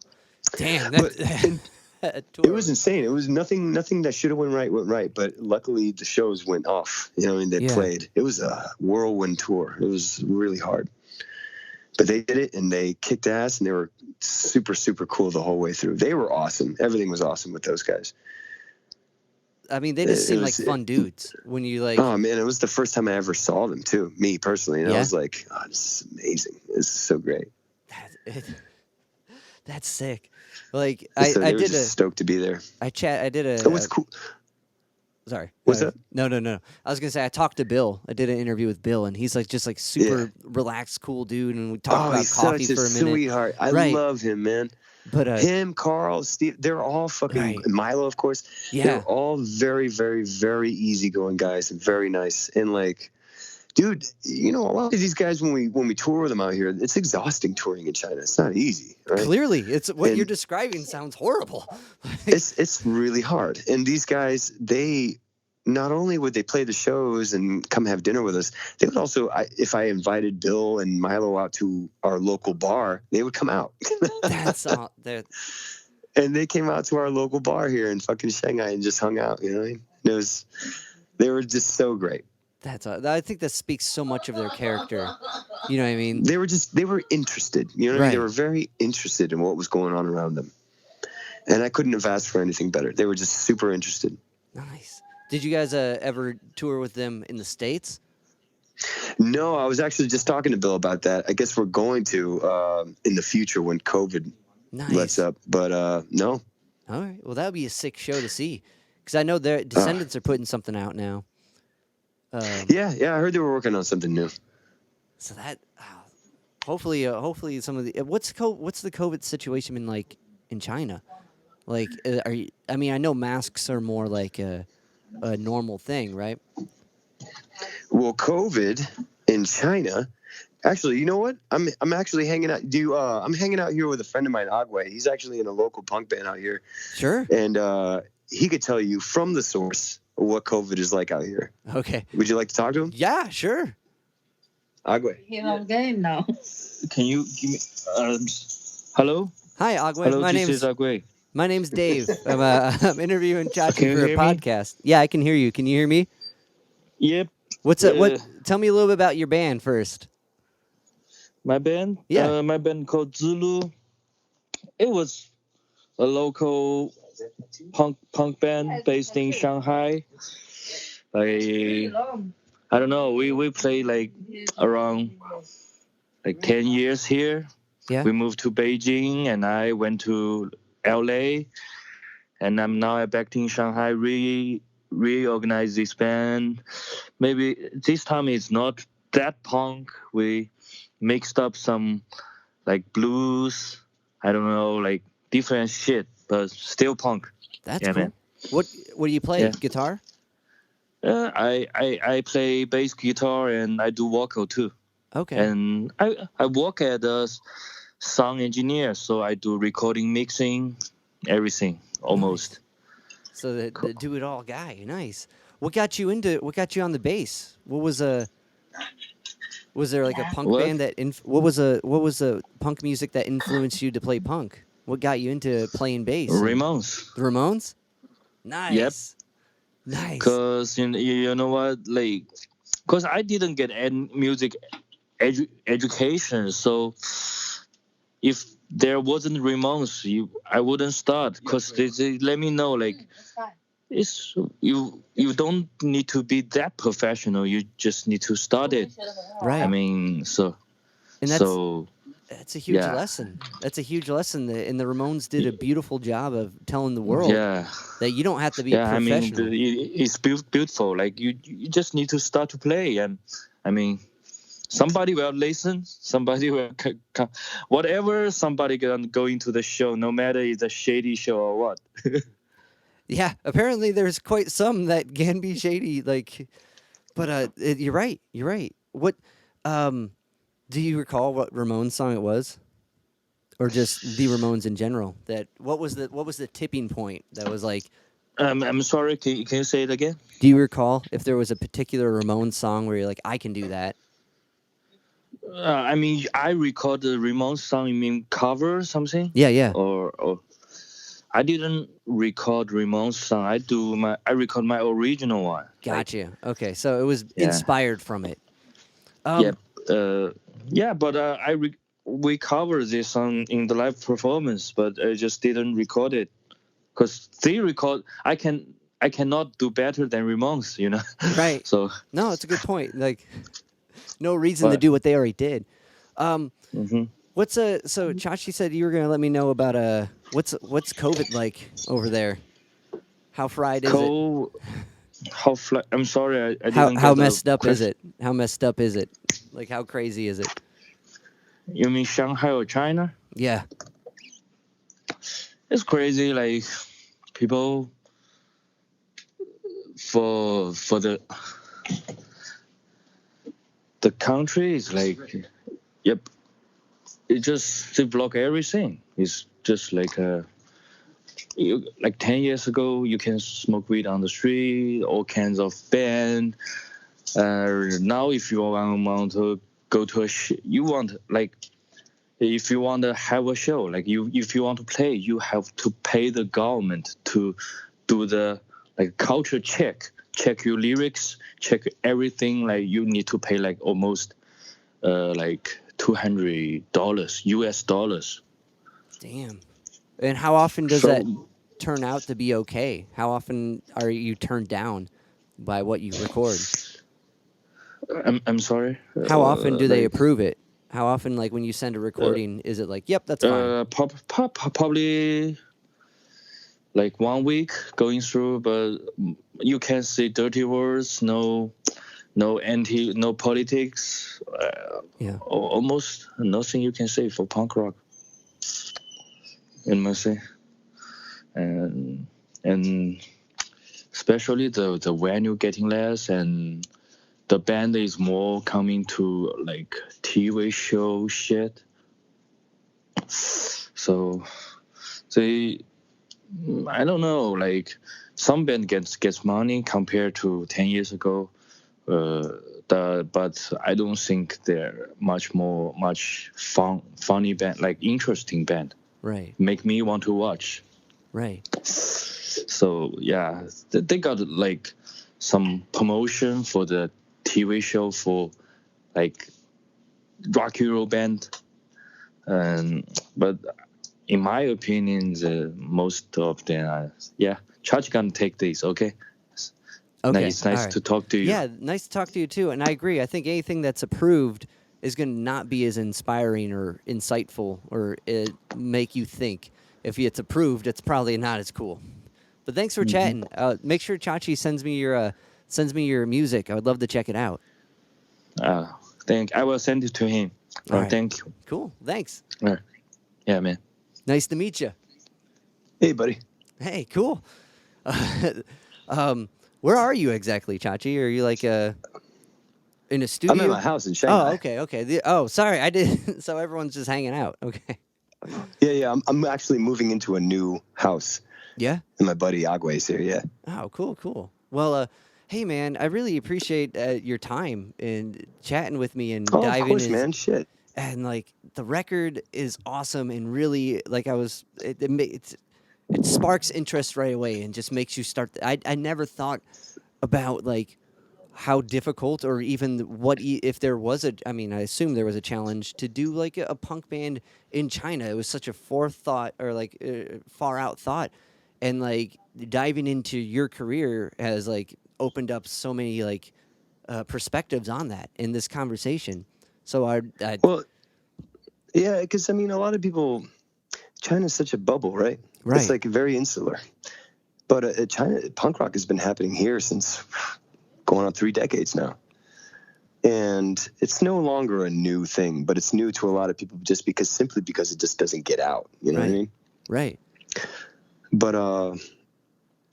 Damn. It was insane. It was nothing that should have went right. But luckily, the shows went off. You know what I mean? They played. It was a whirlwind tour. It was really hard. But they did it, and they kicked ass, and they were super, super cool the whole way through. They were awesome. Everything was awesome with those guys. I mean, they just seem like fun dudes when you like. Oh man, it was the first time I ever saw them too. Me personally, and I was like, "Oh, this is amazing. This is so great." That's sick. Like I did just stoked to be there. It was cool. Sorry. What's that? No. I was gonna say I talked to Bill. I did an interview with Bill, and he's like just like super relaxed, cool dude. And we talked about coffee for a minute. Sweetheart. I love him, man. But him, Carl, Steve, they're all fucking Milo, of course. Yeah. They're all very, very, very easygoing guys and very nice. And like, dude, you know, a lot of these guys when we tour with them out here, it's exhausting touring in China. It's not easy, right? Clearly, it's what you're describing sounds horrible. It's really hard. And these guys, they not only would they play the shows and come have dinner with us, they would also, if I invited Bill and Milo out to our local bar, they would come out. That's all. And they came out to our local bar here in fucking Shanghai and just hung out. You know what I mean? They were just so great. I think that speaks so much of their character. You know what I mean? They were interested. You know what I mean? They were very interested in what was going on around them. And I couldn't have asked for anything better. They were just super interested. Nice. Did you guys ever tour with them in the States? No, I was actually just talking to Bill about that. I guess we're going to in the future when COVID lets up. But no. All right. Well, that would be a sick show to see. Because I know their Descendants are putting something out now. Yeah, I heard they were working on something new. So that hopefully some of the what's the COVID situation been like in China? Like, I mean, I know masks are more like a normal thing, right? Well, COVID in China. Actually, you know what? I'm actually hanging out. I'm hanging out here with a friend of mine, Agwe. He's actually in a local punk band out here. Sure. And he could tell you from the source what COVID is like out here. Okay. Would you like to talk to him? Yeah, sure. Agwe. He's on game now. Can you give me? Hello. Hi, Agwe. Hello, this is Agwe. My name's Dave. I'm interviewing Chachy for a podcast. Yeah, I can hear you. Can you hear me? Yep. What's it? What? Tell me a little bit about your band first. My band? Yeah. My band called Zulu. It was a local punk band based in Shanghai. I don't know. We played like around like 10 years here. Yeah. We moved to Beijing and I went to LA, and I'm now back in Shanghai. Reorganize this band. Maybe this time it's not that punk. We mixed up some like blues. I don't know, like different shit, but still punk. That's cool. Man. What do you play? Yeah. Guitar? I play bass guitar and I do vocal too. Okay. And I work as a sound engineer, so I do recording, mixing, everything almost. Nice. So the do-it-all guy. Nice. What got you on the bass? Was there like a punk band that what was a punk music that influenced you to play punk? What got you into playing bass? Ramones. The Ramones? Nice. Yep. Nice. Cause you know what, like, cause I didn't get any music education, so if there wasn't Ramones, I wouldn't start. Cause they let me know, like, it's you don't need to be that professional. You just need to start it. Right. I mean, That's a huge lesson. That's a huge lesson, and the Ramones did a beautiful job of telling the world that you don't have to be professional. I mean, it's beautiful. Like you just need to start to play, and I mean, somebody will listen. Somebody will whatever. Somebody gonna go into the show, no matter it's a shady show or what. Yeah, apparently there's quite some that can be shady. Like, but you're right. You're right. What? Do you recall what Ramones song it was? Or just the Ramones in general. That what was the tipping point that was like? I'm sorry. Can you say it again? Do you recall if there was a particular Ramones song where you're like, I can do that? I mean, I record the Ramones song. You mean cover or something? Yeah. Or I didn't record Ramones song. I record my original one. Gotcha. Okay, so it was inspired from it. But we covered this song in the live performance, but I just didn't record it because they record. I cannot do better than Ramones, you know. Right. So no, it's a good point. Like, no reason to do what they already did. What's so Chachy said you were gonna let me know about what's COVID like over there? How fried is it? I'm sorry, I how didn't. How messed up is it? How messed up is it? Like, how crazy is it? You mean Shanghai or China? Yeah. It's crazy. Like people for the country is like, yep. It just they block everything. It's just like like 10 years ago, you can smoke weed on the street, all kinds of ban. Now, if you want to go to you want like, if you want to have a show, like if you want to play, you have to pay the government to do the like culture check your lyrics, check everything. Like you need to pay like almost like $200 US dollars. Damn. And how often does that turn out to be okay? How often are you turned down by what you record? I'm sorry. How often do they approve it? How often, like when you send a recording, is it like, yep, that's fine? Probably like 1 week going through, but you can say dirty words, no politics. Almost nothing you can say for punk rock in Mercy, and especially the venue getting less, and the band is more coming to like TV show shit. So they, I don't know, like some band gets money compared to 10 years ago, but I don't think they're much funny band, like interesting band. Right. Make me want to watch. Right. So yeah, they got like some promotion for the TV show for like rock hero band, but in my opinion, most of them are, Chachy gonna take this, okay? Okay. It's nice to talk to you. Yeah, nice to talk to you too. And I agree. I think anything that's approved is going to not be as inspiring or insightful or make you think. If it's approved, it's probably not as cool. But thanks for chatting. Make sure Chachy sends me your music. I would love to check it out. I will send it to him. All right. Thank you. Cool. Thanks. All right. Yeah, man. Nice to meet you. Hey, buddy. Hey, cool. Where are you exactly, Chachy? Are you like in a studio? I'm at my house in Shanghai. Oh, okay. Sorry, I did. So everyone's just hanging out. Okay. Yeah. I'm actually moving into a new house. Yeah. And my buddy Agua is here. Yeah. Oh, cool. Well, hey, man, I really appreciate your time and chatting with me and diving in. Of course, man. Shit. And like the record is awesome and really like it sparks interest right away and just makes you start. I never thought about like how difficult or even what if there was I assume there was a challenge to do like a punk band in China. It was such a forethought or like far out thought, and like diving into your career has like opened up so many like perspectives on that in this conversation. So Yeah, because I mean, a lot of people, China's such a bubble, right? Right. It's like very insular. But China, punk rock has been happening here since going on 3 decades now. And it's no longer a new thing, but it's new to a lot of people simply because it just doesn't get out. You know what I mean? Right. But,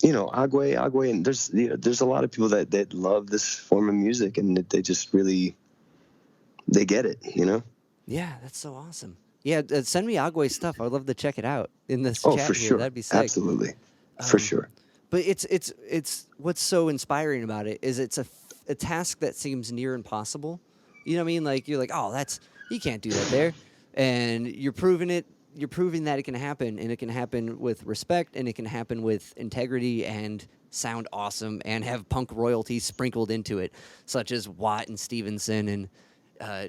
you know, Agwe, and there's a lot of people that love this form of music, and they just really, they get it, you know? Yeah, that's so awesome. Yeah, send me Agwe stuff. I'd love to check it out in this Oh, chat for here. sure. That'd be sick. Absolutely. For sure. But it's what's so inspiring about it is it's a task that seems near impossible. You know what I mean? Like, you're like, oh, you can't do that there, and you're proving it. You're proving that it can happen, and it can happen with respect, and it can happen with integrity, and sound awesome, and have punk royalties sprinkled into it, such as Watt and Stevenson and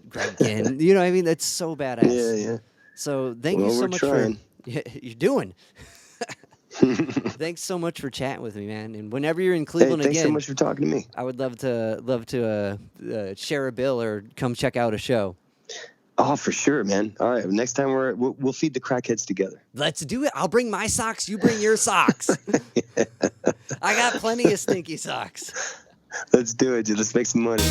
Greg Ginn. You know what I mean? That's so badass. Yeah. So thank you so much trying. you're doing. Thanks so much for chatting with me, man. And whenever you're in Cleveland thanks again, so much for talking to me. I would love to share a bill or come check out a show. Oh, for sure, man. All right, next time we'll feed the crackheads together. Let's do it. I'll bring my socks. You bring your socks. I got plenty of stinky socks. Let's do it, dude. Let's make some money.